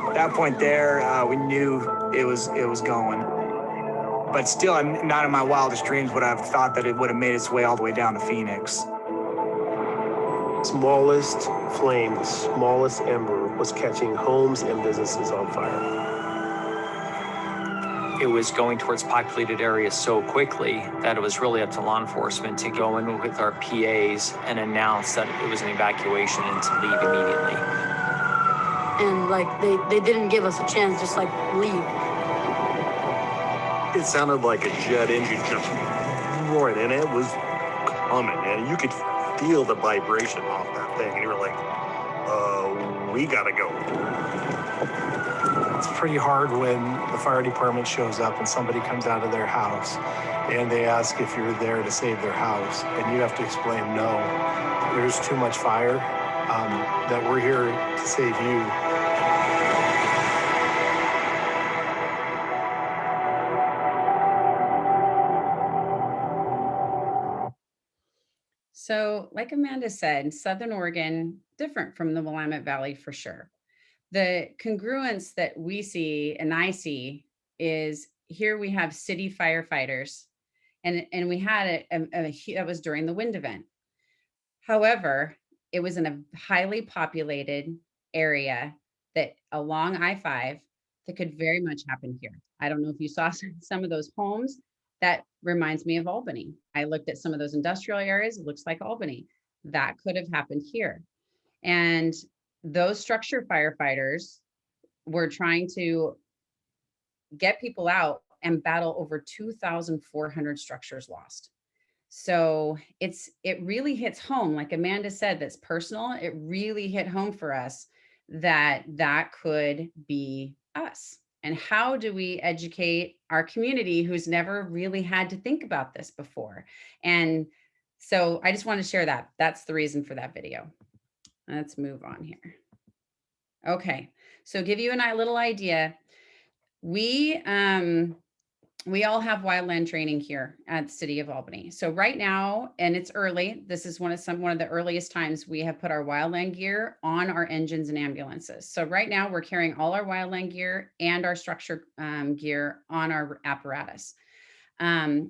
At that point there, we knew it was going. But still, I'm not in my wildest dreams would I have thought that it would have made its way all the way down to Phoenix. Smallest flame, smallest ember was catching homes and businesses on fire. It was going towards populated areas so quickly that it was really up to law enforcement to go in with our PAs and announce that it was an evacuation and to leave immediately. and like they didn't give us a chance, just like leave. It sounded like a jet engine just roaring, and it was coming, and you could feel the vibration off that thing, and you were like, we gotta go. It's pretty hard when the fire department shows up and somebody comes out of their house and they ask if you're there to save their house, and you have to explain, no, there's too much fire, that we're here to save you. So like Amanda said, Southern Oregon, different from the Willamette Valley for sure. The congruence that we see and I see is here we have city firefighters, and we had that was during the wind event. However, it was in a highly populated area that along I-5 that could very much happen here. I don't know if you saw some of those homes. That reminds me of Albany. I looked at some of those industrial areas. It looks like Albany. That could have happened here. And those structure firefighters were trying to get people out and battle over 2,400 structures lost. So it really hits home, like Amanda said, that's personal. It really hit home for us that could be us. And how do we educate our community who's never really had to think about this before? And so I just want to share that. That's the reason for that video. Let's move on here. Okay, so give you a little idea. We all have wildland training here at the City of Albany. So right now, and it's early, this is one of the earliest times we have put our wildland gear on our engines and ambulances. So right now we're carrying all our wildland gear and our structure gear on our apparatus.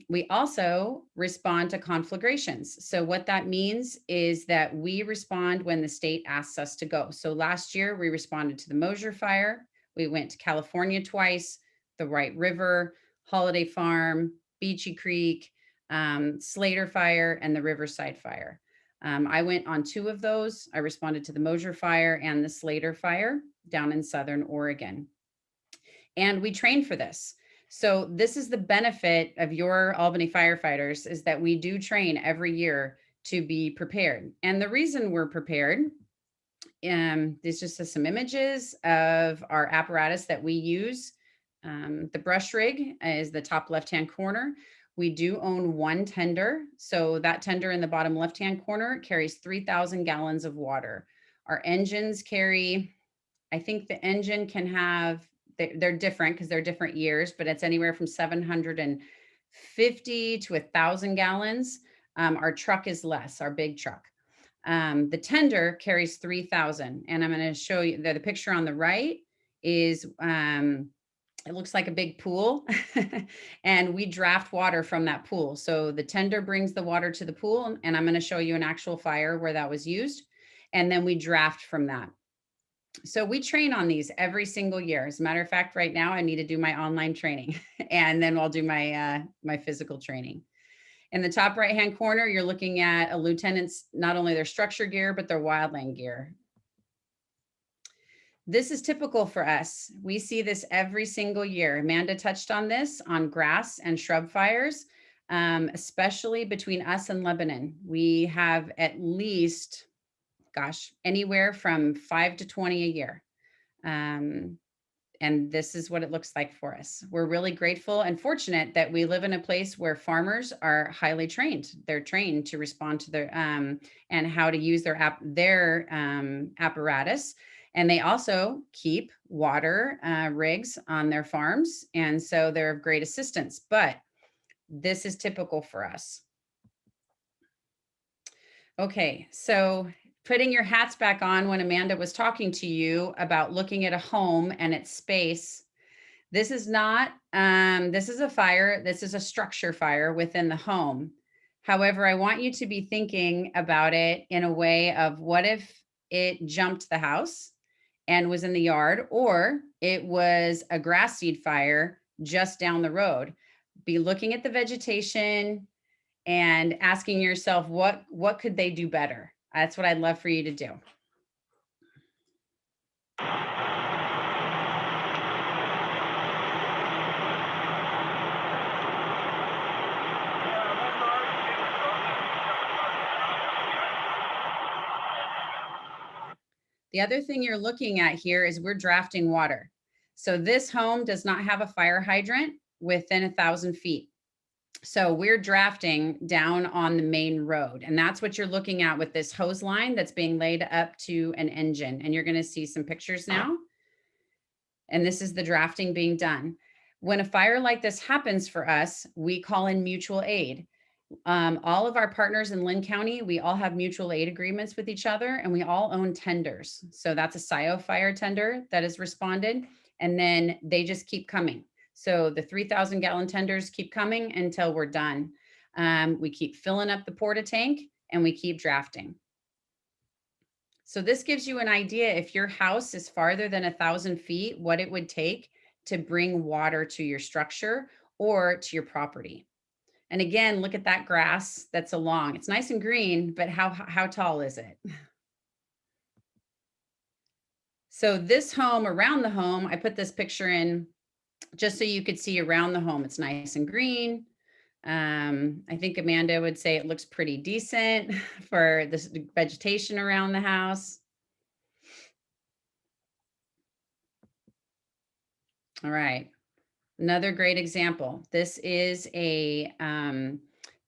We also respond to conflagrations. So what that means is that we respond when the state asks us to go. So last year we responded to the Mosier fire. We went to California twice, the Wright River, Holiday Farm, Beachy Creek, Slater Fire, and the Riverside Fire. I went on 2 of those. I responded to the Mosier Fire and the Slater Fire down in Southern Oregon. And we trained for this. So this is the benefit of your Albany firefighters, is that we do train every year to be prepared. And the reason we're prepared, there's just some images of our apparatus that we use. The brush rig is the top left-hand corner. We do own 1 tender. So that tender in the bottom left-hand corner carries 3,000 gallons of water. Our engines carry, I think the engine can have, they're different because they're different years, but it's anywhere from 750 to 1,000 gallons. Our truck is less, our big truck. The tender carries 3,000. And I'm going to show you the picture on the right is, it looks like a big pool and we draft water from that pool. So the tender brings the water to the pool, and I'm going to show you an actual fire where that was used. And then we draft from that. So we train on these every single year. As a matter of fact, right now I need to do my online training and then I'll do my physical training. In the top right-hand corner, you're looking at a lieutenant's, not only their structure gear, but their wildland gear. This is typical for us. We see this every single year. Amanda touched on this on grass and shrub fires, especially between us and Lebanon. We have at least, anywhere from 5 to 20 a year. And this is what it looks like for us. We're really grateful and fortunate that we live in a place where farmers are highly trained. They're trained to respond to their, and how to use their apparatus. And they also keep water rigs on their farms. And so they're of great assistance, but this is typical for us. Okay, so putting your hats back on when Amanda was talking to you about looking at a home and its space. This is not, this is a fire, this is a structure fire within the home. However, I want you to be thinking about it in a way of, what if it jumped the house and was in the yard, or it was a grass seed fire just down the road? Be looking at the vegetation and asking yourself, what could they do better? That's what I'd love for you to do. The other thing you're looking at here is we're drafting water. So this home does not have a fire hydrant within 1,000 feet. So we're drafting down on the main road. And that's what you're looking at with this hose line that's being laid up to an engine. And you're going to see some pictures now. And this is the drafting being done. When a fire like this happens for us, we call in mutual aid. All of our partners in Lynn County, we all have mutual aid agreements with each other, and we all own tenders. So that's a SIO fire tender that has responded, and then they just keep coming. So the 3,000 gallon tenders keep coming until we're done. We keep filling up the porta tank and we keep drafting. So this gives you an idea if your house is farther than 1,000 feet, what it would take to bring water to your structure or to your property. And again, look at that grass that's along. It's nice and green, but how tall is it? So this home, around the home, I put this picture in just so you could see around the home. It's nice and green. I think Amanda would say it looks pretty decent for this vegetation around the house. All right. Another great example. This is a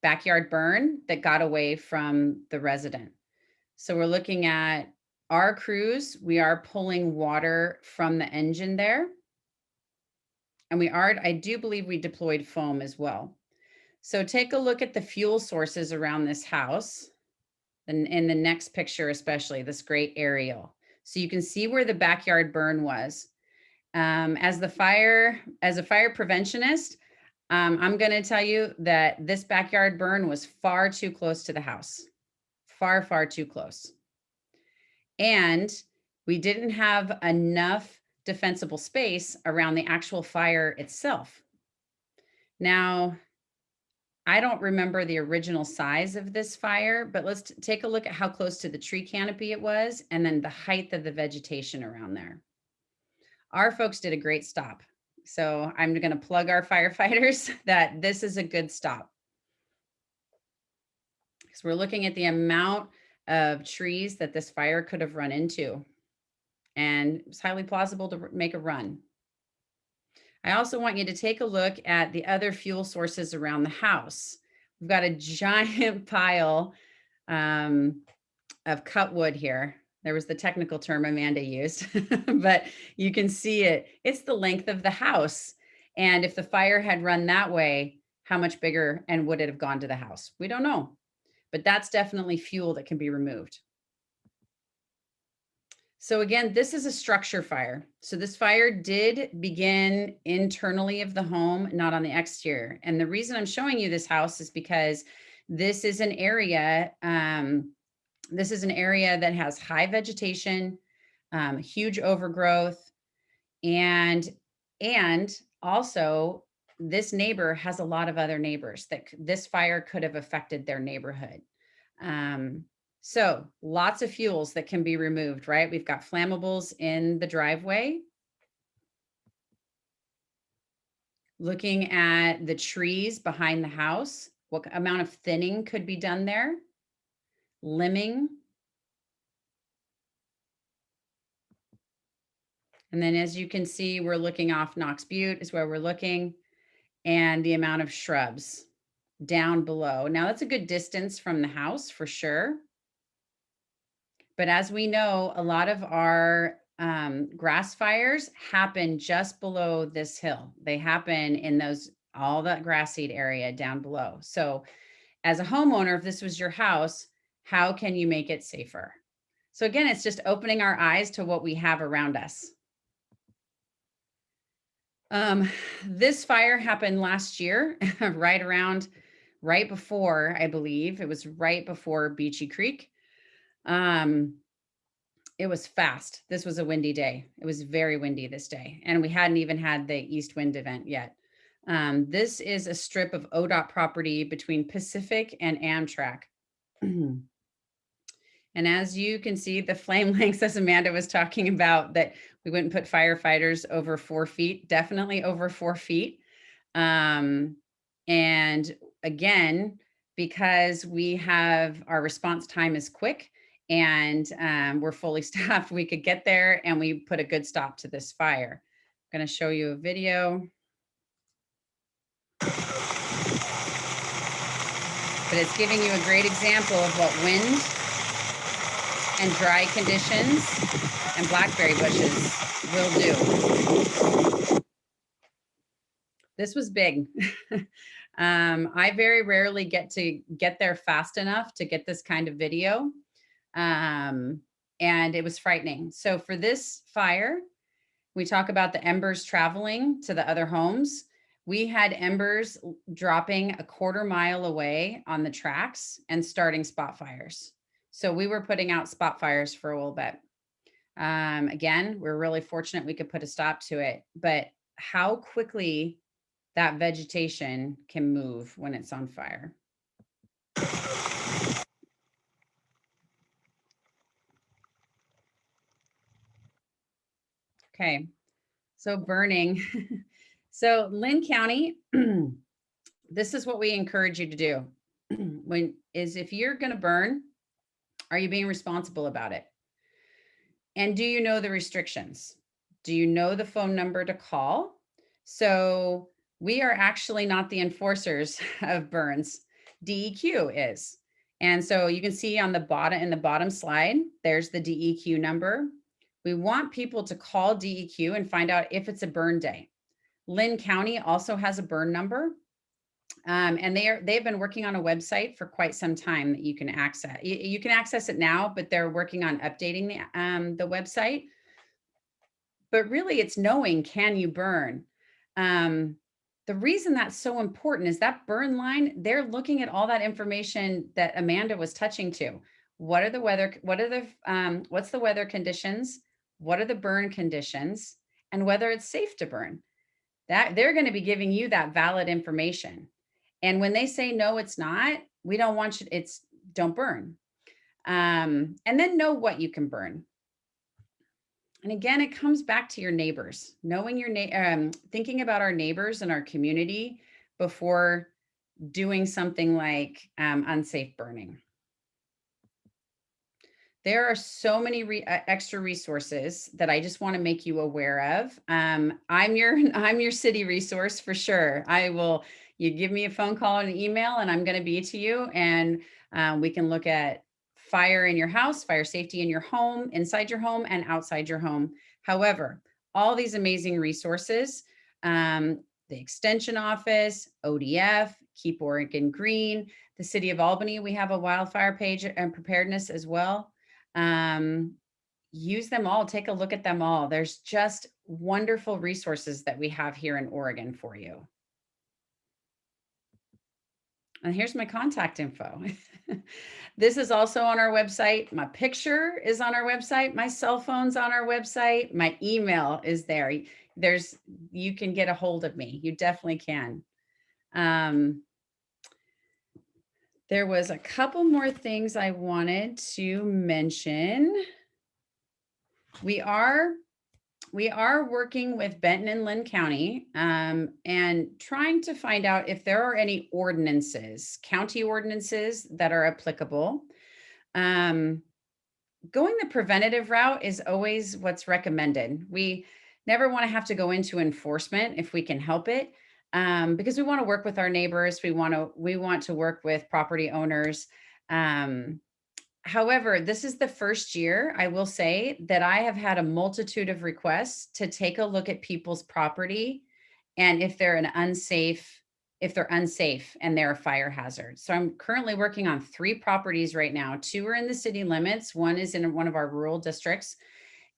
backyard burn that got away from the resident. So we're looking at our crews. We are pulling water from the engine there. And I do believe we deployed foam as well. So take a look at the fuel sources around this house. And in the next picture, especially this great aerial. So you can see where the backyard burn was. As a fire preventionist, I'm going to tell you that this backyard burn was far too close to the house, far, far too close. And we didn't have enough defensible space around the actual fire itself. Now, I don't remember the original size of this fire, but let's take a look at how close to the tree canopy it was and then the height of the vegetation around there. Our folks did a great stop. So I'm going to plug our firefighters that this is a good stop. Because we're looking at the amount of trees that this fire could have run into. And it's highly plausible to make a run. I also want you to take a look at the other fuel sources around the house. We've got a giant pile of cut wood here. There was the technical term Amanda used, but you can see it. It's the length of the house. And if the fire had run that way, how much bigger and would it have gone to the house? We don't know, but that's definitely fuel that can be removed. So again, this is a structure fire. So this fire did begin internally of the home, not on the exterior. And the reason I'm showing you this house is because this is an area, that has high vegetation, huge overgrowth, and also this neighbor has a lot of other neighbors that this fire could have affected their neighborhood. So lots of fuels that can be removed, right? We've got flammables in the driveway. Looking at the trees behind the house, what amount of thinning could be done there? Limbing. And then as you can see, we're looking off Knox Butte is where we're looking, and the amount of shrubs down below. Now that's a good distance from the house for sure. But as we know, a lot of our grass fires happen just below this hill. They happen in all that grass seed area down below. So as a homeowner, if this was your house, how can you make it safer? So again, it's just opening our eyes to what we have around us. This fire happened last year, right before, I believe, it was right before Beachy Creek. It was fast. This was a windy day. It was very windy this day. And we hadn't even had the east wind event yet. This is a strip of ODOT property between Pacific and Amtrak. And as you can see, the flame lengths, as Amanda was talking about, that we wouldn't put firefighters over 4 feet, definitely over 4 feet. And again, because our response time is quick and we're fully staffed. We could get there and we put a good stop to this fire. I'm going to show you a video. But it's giving you a great example of what wind and dry conditions and blackberry bushes will do. This was big. I very rarely get there fast enough to get this kind of video. And it was frightening. So for this fire, we talk about the embers traveling to the other homes. We had embers dropping a 1/4 mile away on the tracks and starting spot fires. So we were putting out spot fires for a little bit. Again, we're really fortunate we could put a stop to it, but how quickly that vegetation can move when it's on fire. Okay, so burning. So Lynn County, this is what we encourage you to do. If you're going to burn, are you being responsible about it? And do you know the restrictions? Do you know the phone number to call? So we are actually not the enforcers of burns. DEQ is. And so you can see on the bottom, in the bottom slide, there's the DEQ number. We want people to call DEQ and find out if it's a burn day. Lynn County also has a burn number. And they've been working on a website for quite some time that you can access. You can access it now, but they're working on updating the website. But really, it's knowing, can you burn? The reason that's so important is that burn line. They're looking at all that information that Amanda was touching to. What are the weather? What's the weather conditions? What are the burn conditions? And whether it's safe to burn. That they're going to be giving you that valid information. And when they say, no, it's not, we don't want you, don't burn. And then know what you can burn. And again, it comes back to your neighbors, knowing thinking about our neighbors and our community before doing something like unsafe burning. There are so many extra resources that I just want to make you aware of. I'm your city resource for sure. You give me a phone call and an email and I'm going to be to you. And we can look at fire in your house, fire safety in your home, inside your home and outside your home. However, all these amazing resources, the Extension Office, ODF, Keep Oregon Green, the City of Albany, we have a wildfire page and Preparedness as well. Use them all, take a look at them all. There's just wonderful resources that we have here in Oregon for you. And here's my contact info. This is also on our website. My picture is on our website. My cell phone's on our website. My email is there. You can get a hold of me. You definitely can. There was a couple more things I wanted to mention. We are working with Benton and Lynn County and trying to find out if there are any ordinances, county ordinances that are applicable. Going the preventative route is always what's recommended. We never want to have to go into enforcement if we can help it, because we want to work with our neighbors. We want to work with property owners. However, this is the first year, I will say, that I have had a multitude of requests to take a look at people's property and if they're unsafe and they're a fire hazard. So I'm currently working on 3 properties right now. 2 are in the city limits. 1 is in one of our rural districts.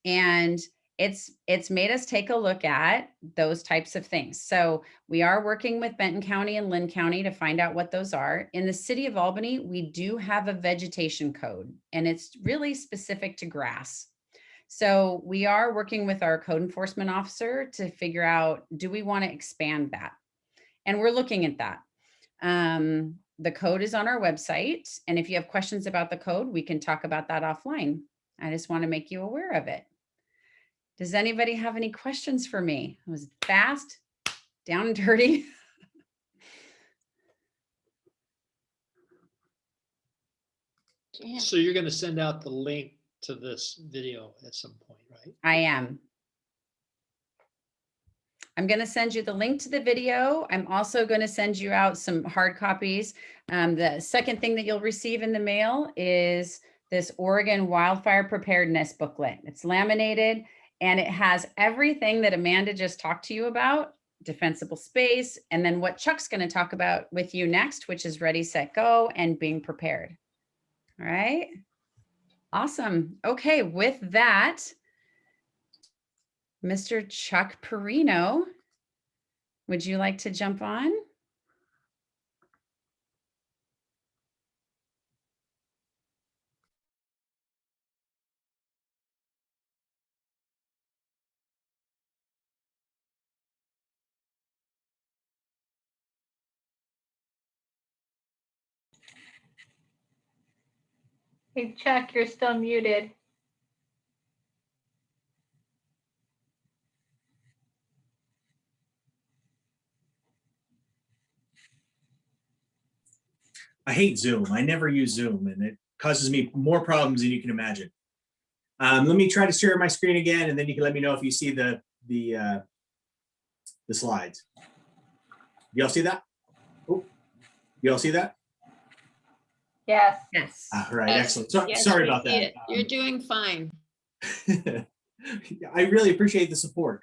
And it's made us take a look at those types of things. So we are working with Benton County and Lynn County to find out what those are. In the city of Albany, we do have a vegetation code, and it's really specific to grass. So we are working with our code enforcement officer to figure out, do we want to expand that? And we're looking at that. The code is on our website. And if you have questions about the code, we can talk about that offline. I just want to make you aware of it. Does anybody have any questions for me? It was fast, down and dirty. So you're going to send out the link to this video at some point, right? I am. I'm going to send you the link to the video. I'm also going to send you out some hard copies. The second thing that you'll receive in the mail is this Oregon Wildfire Preparedness booklet. It's laminated and it has everything that Amanda just talked to you about, defensible space, and then what Chuck's going to talk about with you next, which is ready, set, go, and being prepared. All right. Awesome. Okay. With that, Mr. Chuck Perrino, would you like to jump on? Hey, Chuck, you're still muted. I hate Zoom. I never use Zoom, and it causes me more problems than you can imagine. Let me try to share my screen again, and then you can let me know if you see the slides. Y'all see that? Oh, y'all see that? Yes. Yes. All right, Yes. excellent. So, Yes, sorry we about see that. it. You're doing fine. I really appreciate the support.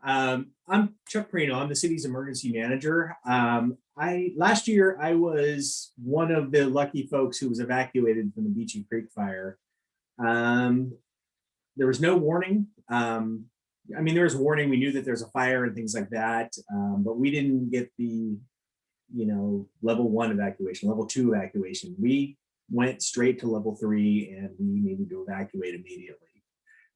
I'm Chuck Perrino. I'm the city's emergency manager. Last year I was one of the lucky folks who was evacuated from the Beachy Creek fire. There was no warning. I mean, there was warning. We knew that there's a fire and things like that, but we didn't get the, level 1 evacuation, level 2 evacuation. We went straight to level 3 and we needed to evacuate immediately.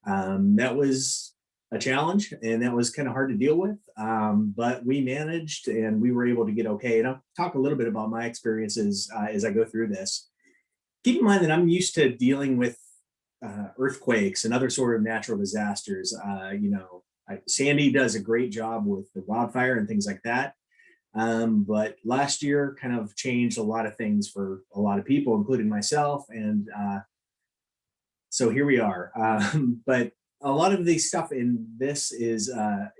That was a challenge and that was kind of hard to deal with, but we managed and we were able to get okay. And I'll talk a little bit about my experiences as I go through this. Keep in mind that I'm used to dealing with earthquakes and other sort of natural disasters. Sandy does a great job with the wildfire and things like that. But last year kind of changed a lot of things for a lot of people, including myself. And so here we are. But a lot of the stuff in this is a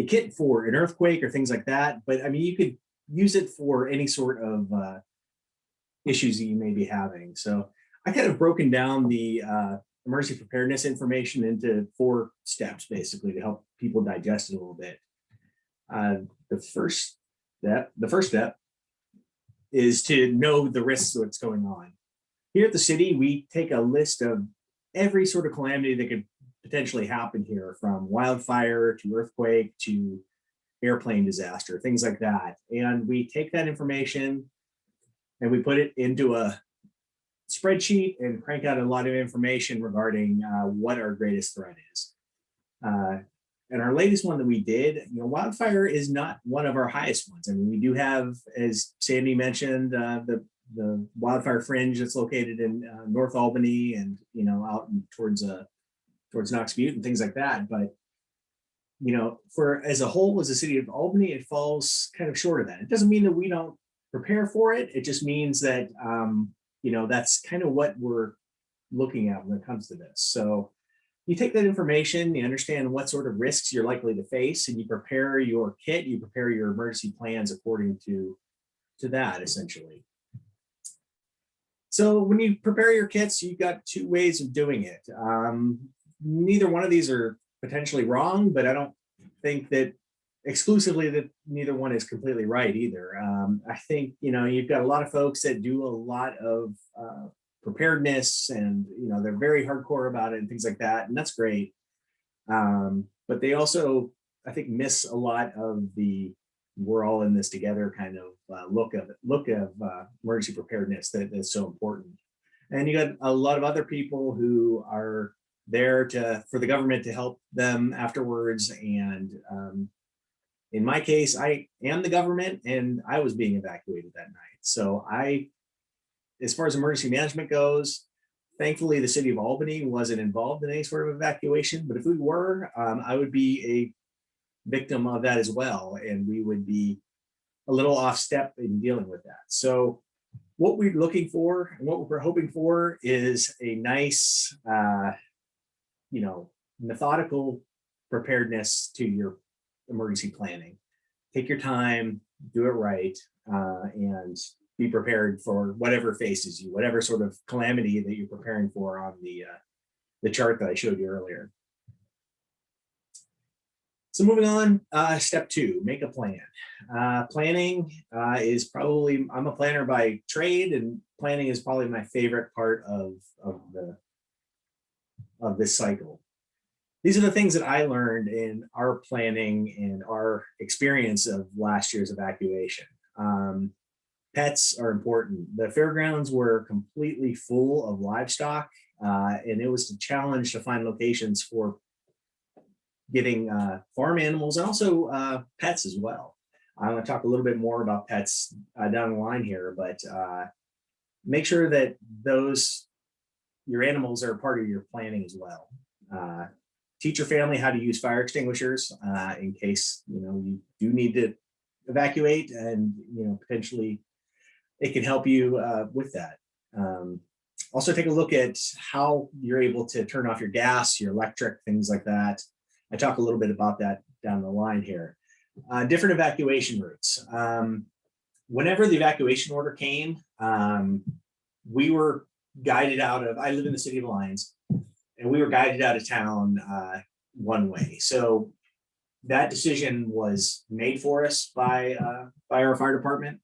kit for an earthquake or things like that. But I mean, you could use it for any sort of issues that you may be having. So I kind of broken down the emergency preparedness information into 4 steps, basically, to help people digest it a little bit. The first step is to know the risks of what's going on. Here at the city, we take a list of every sort of calamity that could potentially happen here, from wildfire to earthquake to airplane disaster, things like that. And we take that information and we put it into a spreadsheet and crank out a lot of information regarding what our greatest threat is. And our latest one that we did, wildfire is not one of our highest ones. I mean, we do have, as Sandy mentioned, the wildfire fringe that's located in North Albany and out towards Knox Butte and things like that. But for as a whole, as a city of Albany, it falls kind of short of that. It doesn't mean that we don't prepare for it. It just means that that's kind of what we're looking at when it comes to this. So you take that information, you understand what sort of risks you're likely to face, and you prepare your kit, you prepare your emergency plans according to that, essentially. So when you prepare your kits, you've got 2 ways of doing it. Neither one of these are potentially wrong, but I don't think that exclusively that neither one is completely right either. I think, you've got a lot of folks that do a lot of preparedness and, they're very hardcore about it and things like that. And that's great. But they also, I think, miss a lot of the we're all in this together kind of look of emergency preparedness that's so important. And you got a lot of other people who are there for the government to help them afterwards. And in my case, I am the government and I was being evacuated that night. So as far as emergency management goes, thankfully the city of Albany wasn't involved in any sort of evacuation, but if we were, I would be a victim of that as well. And we would be a little off step in dealing with that. So what we're looking for and what we're hoping for is a nice, methodical preparedness to your emergency planning. Take your time, do it right, and be prepared for whatever faces you, whatever sort of calamity that you're preparing for on the chart that I showed you earlier. So moving on, step 2, make a plan. Planning is probably, I'm a planner by trade, and planning is probably my favorite part of this cycle. These are the things that I learned in our planning and our experience of last year's evacuation. Pets are important. The fairgrounds were completely full of livestock, and it was a challenge to find locations for getting farm animals and also pets as well. I'm going to talk a little bit more about pets down the line here, but make sure that your animals are part of your planning as well. Teach your family how to use fire extinguishers in case you do need to evacuate, and potentially it can help you with that. Also take a look at how you're able to turn off your gas, your electric, things like that. I talk a little bit about that down the line here. Different evacuation routes. Whenever the evacuation order came, we were guided out of, I live in the city of Lyons, and we were guided out of town one way. So that decision was made for us by our fire department.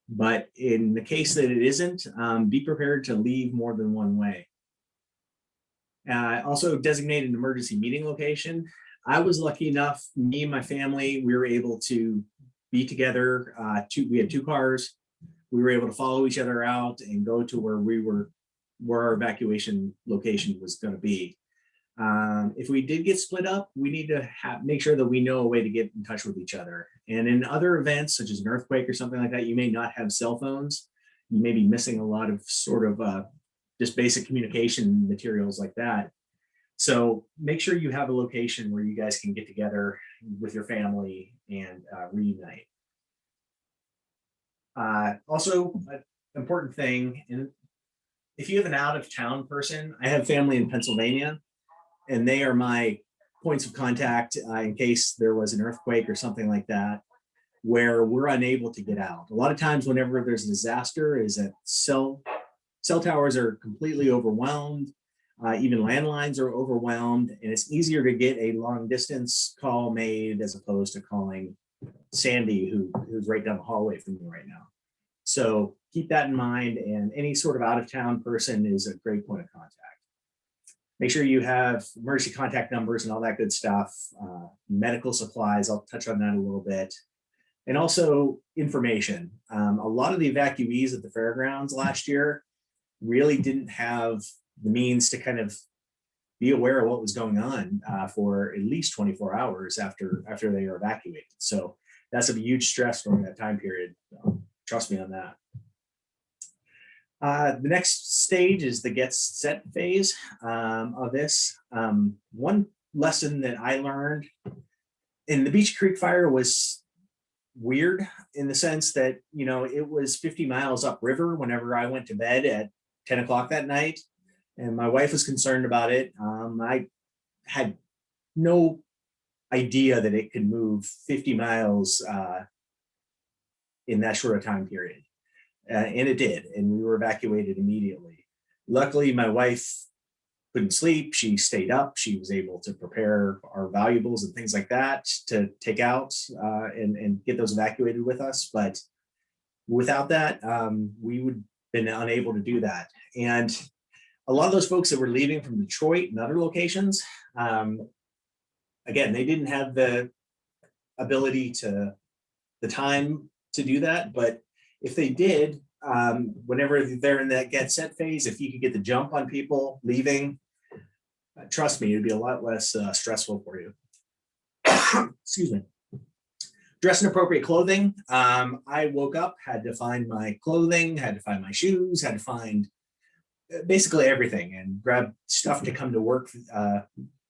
But in the case that it isn't, be prepared to leave more than one way. Also designate an emergency meeting location. I was lucky enough, me and my family, we were able to be together. We had 2 cars. We were able to follow each other out and go to where our evacuation location was going to be. If we did get split up, we need to make sure that we know a way to get in touch with each other. And in other events, such as an earthquake or something like that, you may not have cell phones. You may be missing a lot of sort of just basic communication materials like that. So make sure you have a location where you guys can get together with your family and reunite. Also, an important thing, and if you have an out-of-town person, I have family in Pennsylvania, and they are my points of contact in case there was an earthquake or something like that, where we're unable to get out. A lot of times whenever there's a disaster is that cell towers are completely overwhelmed. Even landlines are overwhelmed, and it's easier to get a long distance call made as opposed to calling Sandy, who's right down the hallway from me right now. So keep that in mind, and any sort of out-of-town person is a great point of contact. Make sure you have emergency contact numbers and all that good stuff. Medical supplies, I'll touch on that a little bit. And also information. A lot of the evacuees at the fairgrounds last year really didn't have the means to kind of be aware of what was going on for at least 24 hours after they were evacuated. So that's a huge stress during that time period. Trust me on that. The next stage is the get set phase of this. One lesson that I learned in the Beach Creek fire was weird in the sense that, it was 50 miles upriver whenever I went to bed at 10 o'clock that night, and my wife was concerned about it. I had no idea that it could move 50 miles in that short a time period. And it did, and we were evacuated immediately. Luckily, my wife couldn't sleep. She stayed up. She was able to prepare our valuables and things like that to take out and get those evacuated with us. But without that, we would have been unable to do that. And a lot of those folks that were leaving from Detroit and other locations, again, they didn't have the ability the time to do that. But if they did, whenever they're in that get set phase, if you could get the jump on people leaving, trust me, it'd be a lot less stressful for you. Excuse me. Dress in appropriate clothing. I woke up, had to find my clothing, had to find my shoes, had to find basically everything, and grab stuff to come to work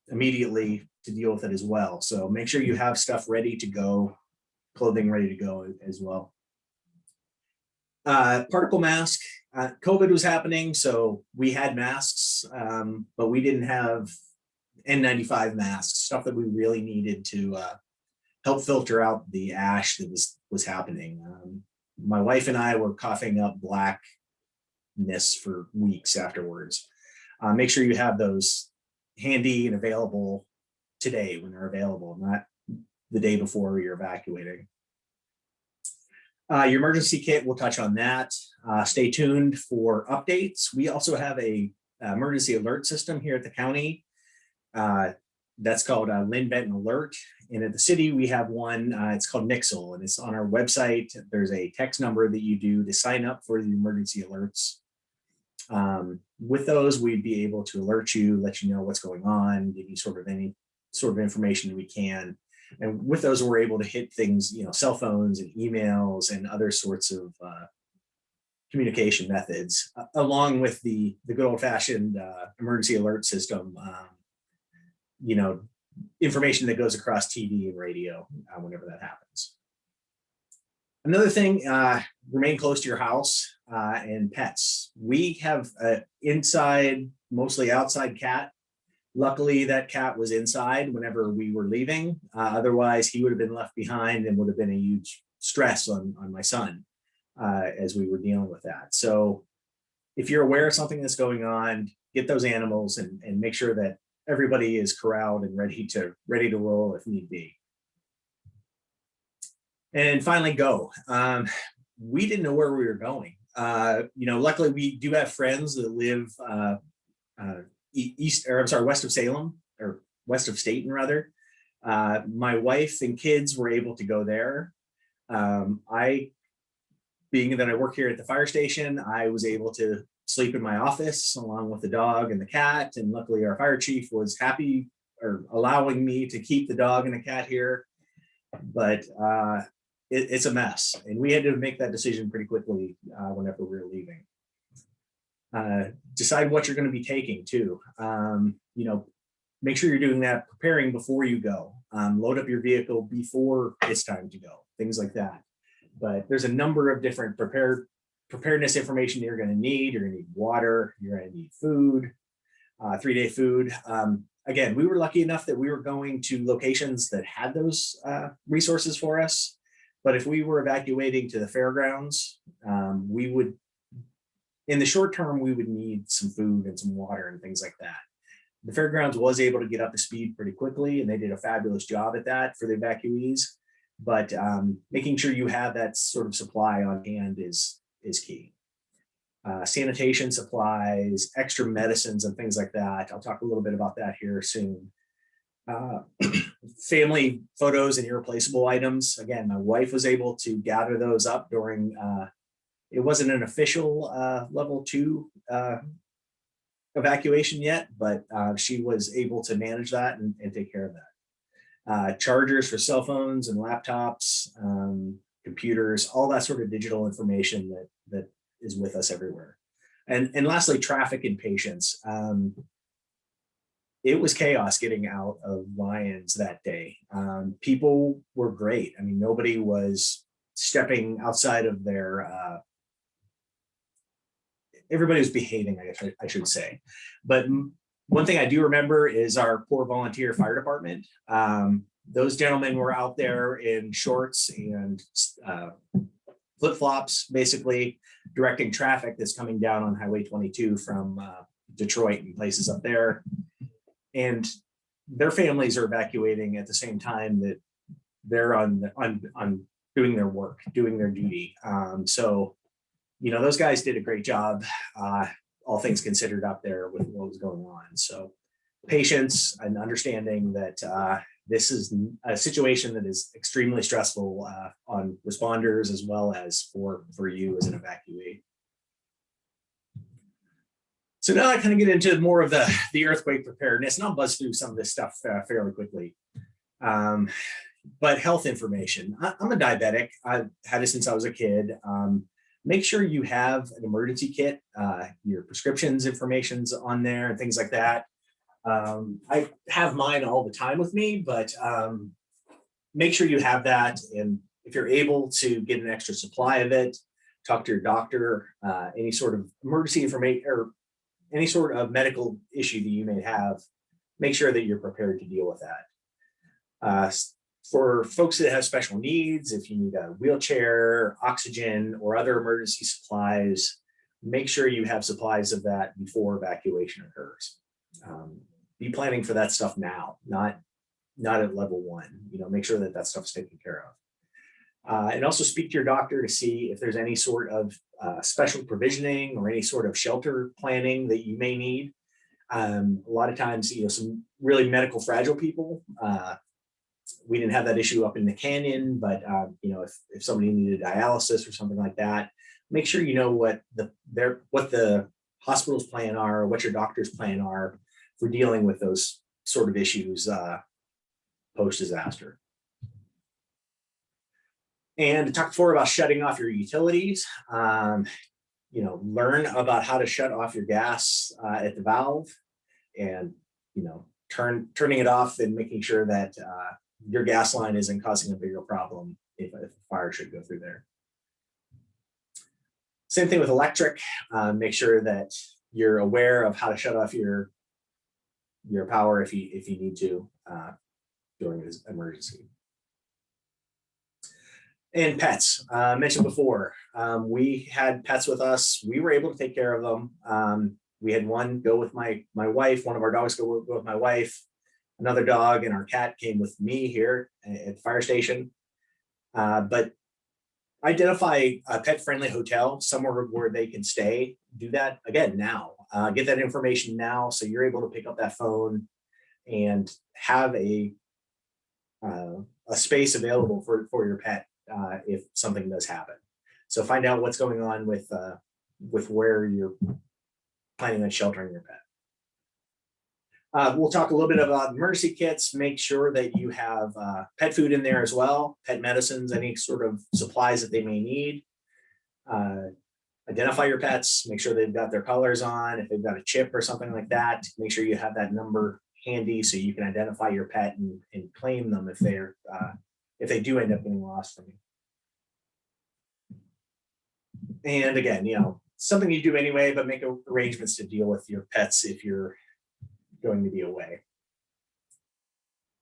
immediately to deal with it as well. So make sure you have stuff ready to go, clothing ready to go as well. Particle mask. COVID was happening, so we had masks, but we didn't have N95 masks, stuff that we really needed to help filter out the ash that was happening. My wife and I were coughing up blackness for weeks afterwards. Make sure you have those handy and available today when they're available, not the day before you're evacuating. Your emergency kit, we'll touch on that. Stay tuned for updates. We also have a emergency alert system here at the county. That's called Lynn Benton Alert. And at the city, we have one, it's called Nixle, and it's on our website. There's a text number that you do to sign up for the emergency alerts. With those, we'd be able to alert you, let you know what's going on, give you sort of any sort of information we can. And with those, we're able to hit things, you know, cell phones and emails and other sorts of communication methods, along with the good old fashioned emergency alert system, you know, information that goes across TV and radio whenever that happens. Another thing, remain close to your house and pets. We have an inside, mostly outside cat. Luckily, that cat was inside whenever we were leaving. Otherwise, he would have been left behind and would have been a huge stress on my son as we were dealing with that. So if you're aware of something that's going on, get those animals and make sure that everybody is corralled and ready to roll if need be. And finally, go. We didn't know where we were going. You know, luckily we do have friends that live west of Salem, or west of Staten rather. My wife and kids were able to go there. Being that I work here at the fire station, I was able to sleep in my office along with the dog and the cat. And luckily our fire chief was happy or allowing me to keep the dog and the cat here. But it's a mess. And we had to make that decision pretty quickly whenever we were leaving. Decide what you're going to be taking too. You know, make sure you're doing that, preparing before you go. Load up your vehicle before it's time to go, things like that. But there's a number of different preparedness information you're going to need. You're going to need water, you're going to need food, 3-day food. Again, we were lucky enough that we were going to locations that had those resources for us. But if we were evacuating to the fairgrounds, we would, in the short term, we would need some food and some water and things like that. The fairgrounds was able to get up to speed pretty quickly, and they did a fabulous job at that for the evacuees. But making sure you have that sort of supply on hand is key. Sanitation supplies, extra medicines and things like that. I'll talk a little bit about that here soon. Family photos and irreplaceable items. Again, my wife was able to gather those up during, it wasn't an official level 2 evacuation yet, but she was able to manage that and take care of that. Chargers for cell phones and laptops, computers, all that sort of digital information that is with us everywhere. And lastly, traffic and patience. It was chaos getting out of Lyons that day. People were great. I mean, nobody was stepping outside of their, everybody was behaving, I guess I should say. But one thing I do remember is our poor volunteer fire department. Those gentlemen were out there in shorts and flip-flops, basically directing traffic that's coming down on Highway 22 from Detroit and places up there. And their families are evacuating at the same time that they're on doing their work, doing their duty. So, you know, those guys did a great job, all things considered, up there with what was going on. So patience and understanding that this is a situation that is extremely stressful on responders as well as for you as an evacuee. So now I kind of get into more of the earthquake preparedness, and I'll buzz through some of this stuff fairly quickly. But health information. I'm a diabetic. I've had it since I was a kid. Make sure you have an emergency kit, your prescriptions information's on there and things like that. I have mine all the time with me, but make sure you have that. And if you're able to get an extra supply of it, talk to your doctor, any sort of emergency information or any sort of medical issue that you may have, make sure that you're prepared to deal with that. For folks that have special needs, if you need a wheelchair, oxygen, or other emergency supplies, make sure you have supplies of that before evacuation occurs. Be planning for that stuff now, not at level 1. Make sure that stuff's taken care of. And also speak to your doctor to see if there's any sort of special provisioning or any sort of shelter planning that you may need. A lot of times, some really medical fragile people, we didn't have that issue up in the canyon, but if somebody needed dialysis or something like that, make sure you know what the hospital's plan are, what your doctor's plan are for dealing with those sort of issues post-disaster. And to talk before about shutting off your utilities, learn about how to shut off your gas at the valve, and turning it off and making sure that your gas line isn't causing a bigger problem if a fire should go through there. Same thing with electric. Make sure that you're aware of how to shut off your power if you need to during this emergency. And pets, mentioned before, we had pets with us. We were able to take care of them. We had one go with my wife, one of our dogs go with my wife, another dog and our cat came with me here at the fire station. But identify a pet-friendly hotel, somewhere where they can stay. Do that again now. Get that information now so you're able to pick up that phone and have a space available for your pet if something does happen. So find out what's going on with where you're planning on sheltering your pet. We'll talk a little bit about emergency kits. Make sure that you have pet food in there as well, pet medicines, any sort of supplies that they may need. Identify your pets, make sure they've got their collars on. If they've got a chip or something like that, make sure you have that number handy so you can identify your pet and claim them if they do end up getting lost from you. And again, something you do anyway, but make arrangements to deal with your pets if you're going to be away.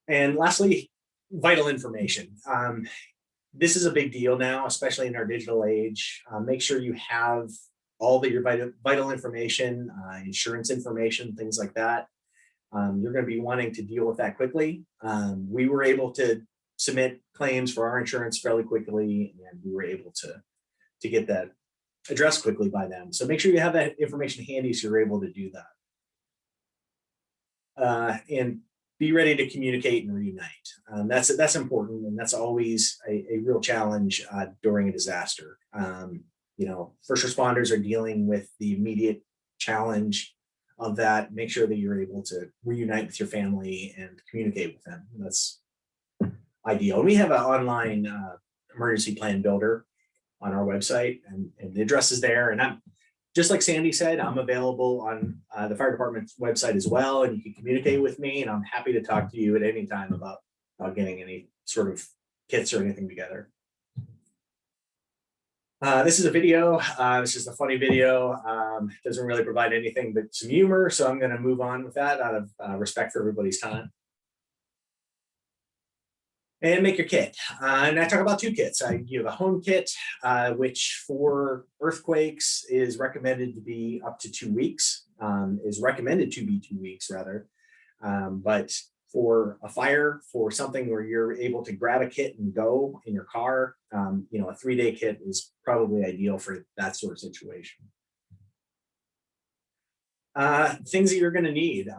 And lastly, vital information. This is a big deal now, especially in our digital age. Make sure you have all your vital information, insurance information, things like that. You're going to be wanting to deal with that quickly. We were able to submit claims for our insurance fairly quickly, and we were able to get that addressed quickly by them. So make sure you have that information handy so you're able to do that. And be ready to communicate and reunite. That's important, and that's always a real challenge during a disaster. First responders are dealing with the immediate challenge of that. Make sure that you're able to reunite with your family and communicate with them. That's ideal. And we have an online emergency plan builder on our website, and the address is there. And I'm just like Sandy said, I'm available on the fire department's website as well, and you can communicate with me, and I'm happy to talk to you at any time about getting any sort of kits or anything together. This is a video. It's just a funny video. Doesn't really provide anything but some humor, so I'm going to move on with that out of respect for everybody's time. And make your kit. And I talk about 2 kits. You have a home kit, which for earthquakes is recommended to be up to 2 weeks, is recommended to be 2 weeks rather. But for a fire, for something where you're able to grab a kit and go in your car, a 3-day kit is probably ideal for that sort of situation. Things that you're going to need,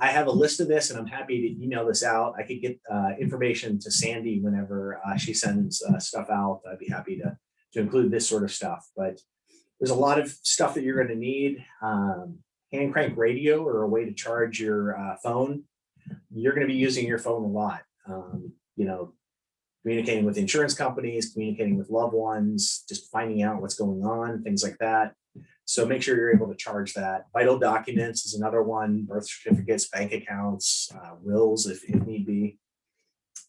I have a list of this, and I'm happy to email this out. I could get information to Sandy whenever she sends stuff out. I'd be happy to include this sort of stuff. But there's a lot of stuff that you're going to need. Hand crank radio, or a way to charge your phone. You're going to be using your phone a lot. Communicating with insurance companies, communicating with loved ones, just finding out what's going on, things like that. So make sure you're able to charge that. Vital documents is another one, birth certificates, bank accounts, wills if need be.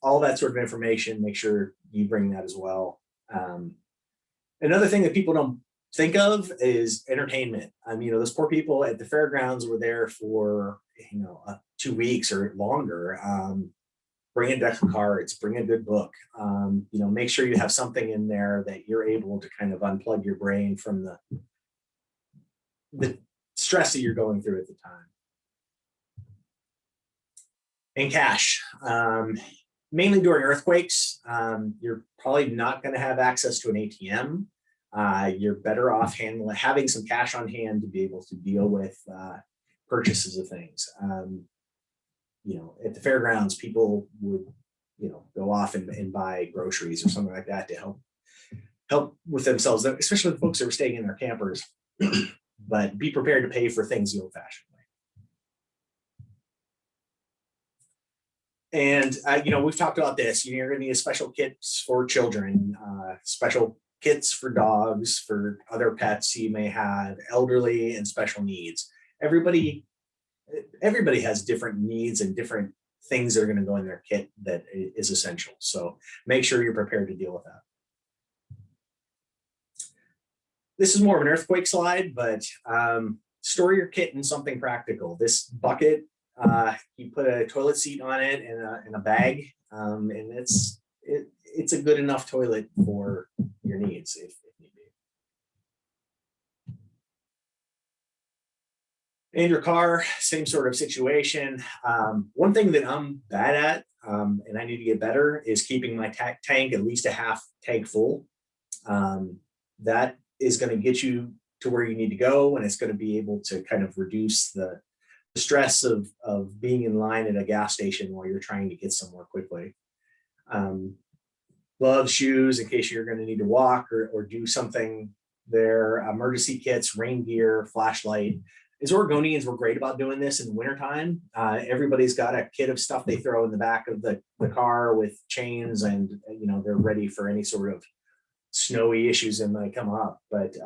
All that sort of information, make sure you bring that as well. Another thing that people don't think of is entertainment. Those poor people at the fairgrounds were there for 2 weeks or longer. Bring a deck of cards, bring a good book. Make sure you have something in there that you're able to kind of unplug your brain from the stress that you're going through at the time. And cash. Mainly during earthquakes, you're probably not going to have access to an ATM. You're better off having some cash on hand to be able to deal with purchases of things. At the fairgrounds, people would, go off and buy groceries or something like that to help with themselves, especially the folks that were staying in their campers. But be prepared to pay for things the old-fashioned way. And we've talked about this. You're going to need special kits for children, special kits for dogs, for other pets you may have, elderly and special needs. Everybody has different needs and different things that are going to go in their kit that is essential. So make sure you're prepared to deal with that. This is more of an earthquake slide, but store your kit in something practical. This bucket, you put a toilet seat on it and a bag, and it's a good enough toilet for your needs if need be. In your car, same sort of situation. One thing that I'm bad at, and I need to get better, is keeping my tank at least a half tank full. That is going to get you to where you need to go, and it's going to be able to kind of reduce the stress of being in line at a gas station while you're trying to get somewhere quickly. Gloves, shoes, in case you're going to need to walk or do something there, emergency kits, rain gear, flashlight. As Oregonians, we're great about doing this in the wintertime. Everybody's got a kit of stuff they throw in the back of the car with chains, and they're ready for any sort of snowy issues that might come up. But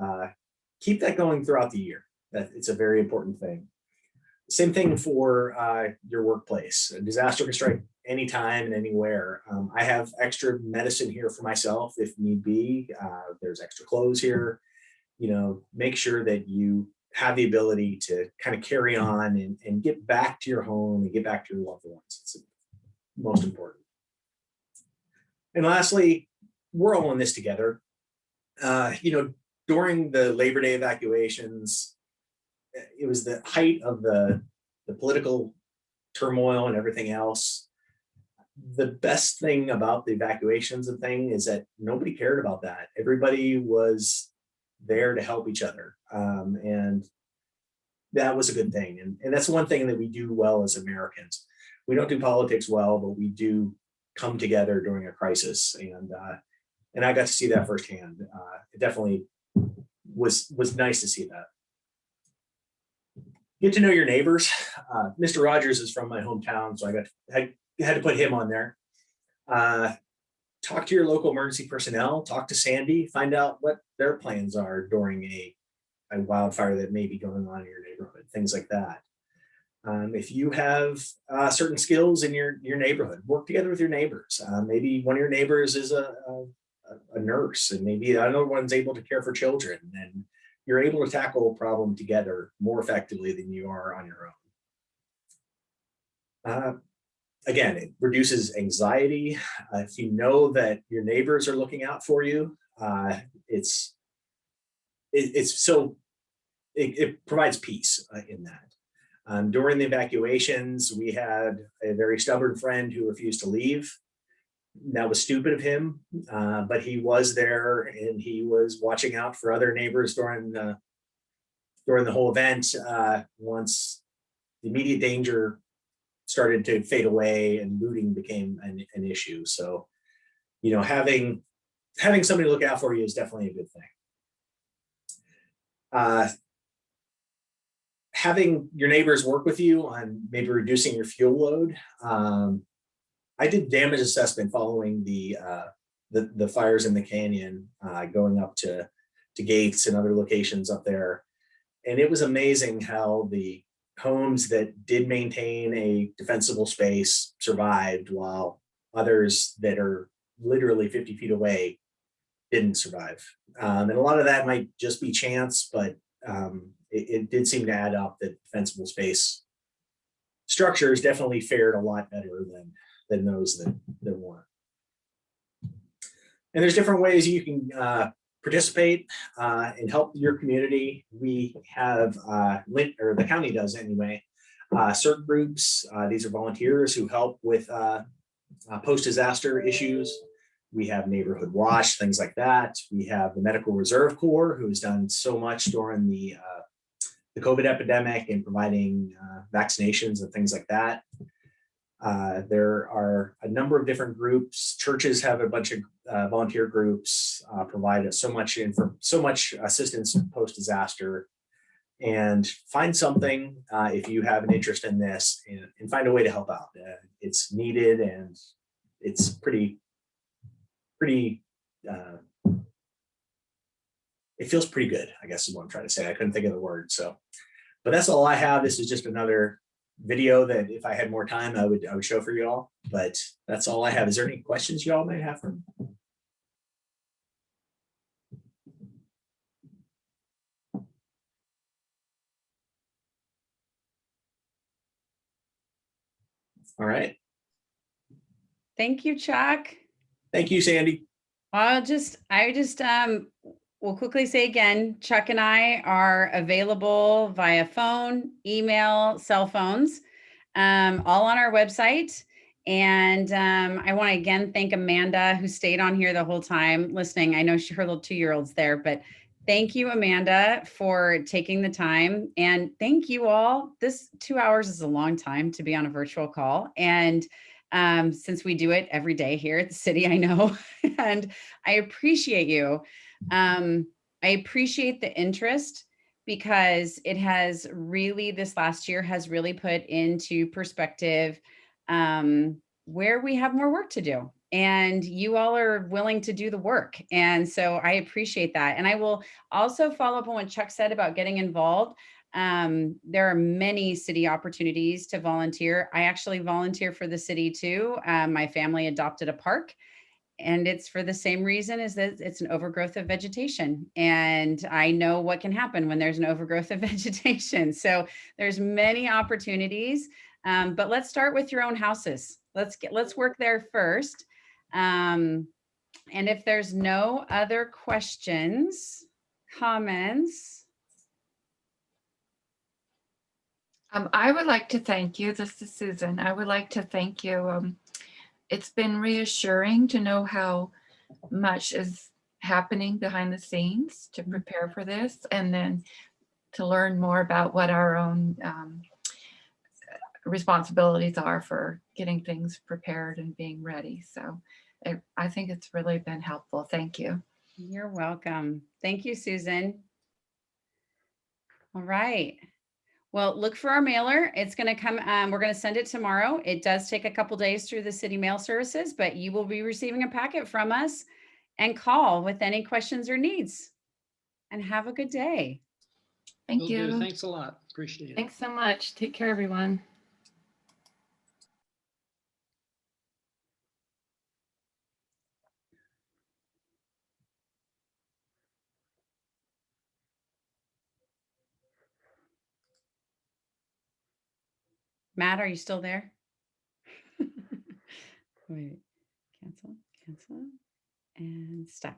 keep that going throughout the year. It's a very important thing. Same thing for your workplace. A disaster can strike anytime and anywhere. I have extra medicine here for myself if need be. There's extra clothes here. Make sure that you have the ability to kind of carry on and get back to your home and get back to your loved ones. It's most important. And lastly, we're all in this together. During the Labor Day evacuations, it was the height of the political turmoil and everything else. The best thing about the evacuations and thing is that nobody cared about that. Everybody was there to help each other. And that was a good thing. And that's one thing that we do well as Americans. We don't do politics well, but we do come together during a crisis. And I got to see that firsthand. It definitely was nice to see that. Get to know your neighbors. Mr. Rogers is from my hometown, so I had to put him on there. Talk to your local emergency personnel, talk to Sandy, find out what their plans are during a wildfire that may be going on in your neighborhood, things like that. If you have certain skills in your neighborhood, work together with your neighbors. Maybe one of your neighbors is a nurse, and maybe another one's able to care for children, and you're able to tackle a problem together more effectively than you are on your own. Again, it reduces anxiety. If you know that your neighbors are looking out for you, it provides peace in that. During the evacuations, we had a very stubborn friend who refused to leave. That was stupid of him, but he was there and he was watching out for other neighbors during the whole event. Once the immediate danger started to fade away and looting became an issue. So, having somebody look out for you is definitely a good thing. Having your neighbors work with you on maybe reducing your fuel load. I did damage assessment following the fires in the canyon, going up to Gates and other locations up there. And it was amazing how the homes that did maintain a defensible space survived, while others that are literally 50 feet away didn't survive. And a lot of that might just be chance, but it did seem to add up that defensible space structures definitely fared a lot better than those that weren't. And there's different ways you can participate and help your community. We have, or the county does anyway, CERT groups. These are volunteers who help with post-disaster issues. We have Neighborhood Watch, things like that. We have the Medical Reserve Corps, who's done so much during the COVID epidemic and providing vaccinations and things like that. There are a number of different groups. Churches have a bunch of volunteer groups, provide so much assistance post-disaster. And find something if you have an interest in this, and find a way to help out. It's needed, and it's pretty. It feels pretty good, I guess is what I'm trying to say. I couldn't think of the word. So, but that's all I have. This is just another video that if I had more time, I would show for you all. But that's all I have. Is there any questions you all might have for me? All right. Thank you, Chuck. Thank you, Sandy. I just will quickly say again, Chuck and I are available via phone, email, cell phones, all on our website. And I want to again thank Amanda, who stayed on here the whole time listening. I know her little 2-year-old's there, but thank you, Amanda, for taking the time. And thank you all. This 2 hours is a long time to be on a virtual call. And since we do it every day here at the city, I know, and I appreciate you. I appreciate the interest, because it has really, this last year has really put into perspective where we have more work to do. And you all are willing to do the work. And so I appreciate that. And I will also follow up on what Chuck said about getting involved. There are many city opportunities to volunteer. I actually volunteer for the city too. My family adopted a park, and it's for the same reason, is that it's an overgrowth of vegetation. And I know what can happen when there's an overgrowth of vegetation. So there's many opportunities, but let's start with your own houses. Let's work there first. And if there's no other questions, comments. I would like to thank you. This is Susan. I would like to thank you. It's been reassuring to know how much is happening behind the scenes to prepare for this, and then to learn more about what our own responsibilities are for getting things prepared and being ready. So I think it's really been helpful. Thank you. You're welcome. Thank you, Susan. All right. Well, look for our mailer. It's going to come. We're going to send it tomorrow. It does take a couple days through the city mail services, but you will be receiving a packet from us, and call with any questions or needs. And have a good day. Thank you. Thanks a lot. Appreciate it. Thanks so much. Take care, everyone. Matt, are you still there? Wait, cancel, and stop.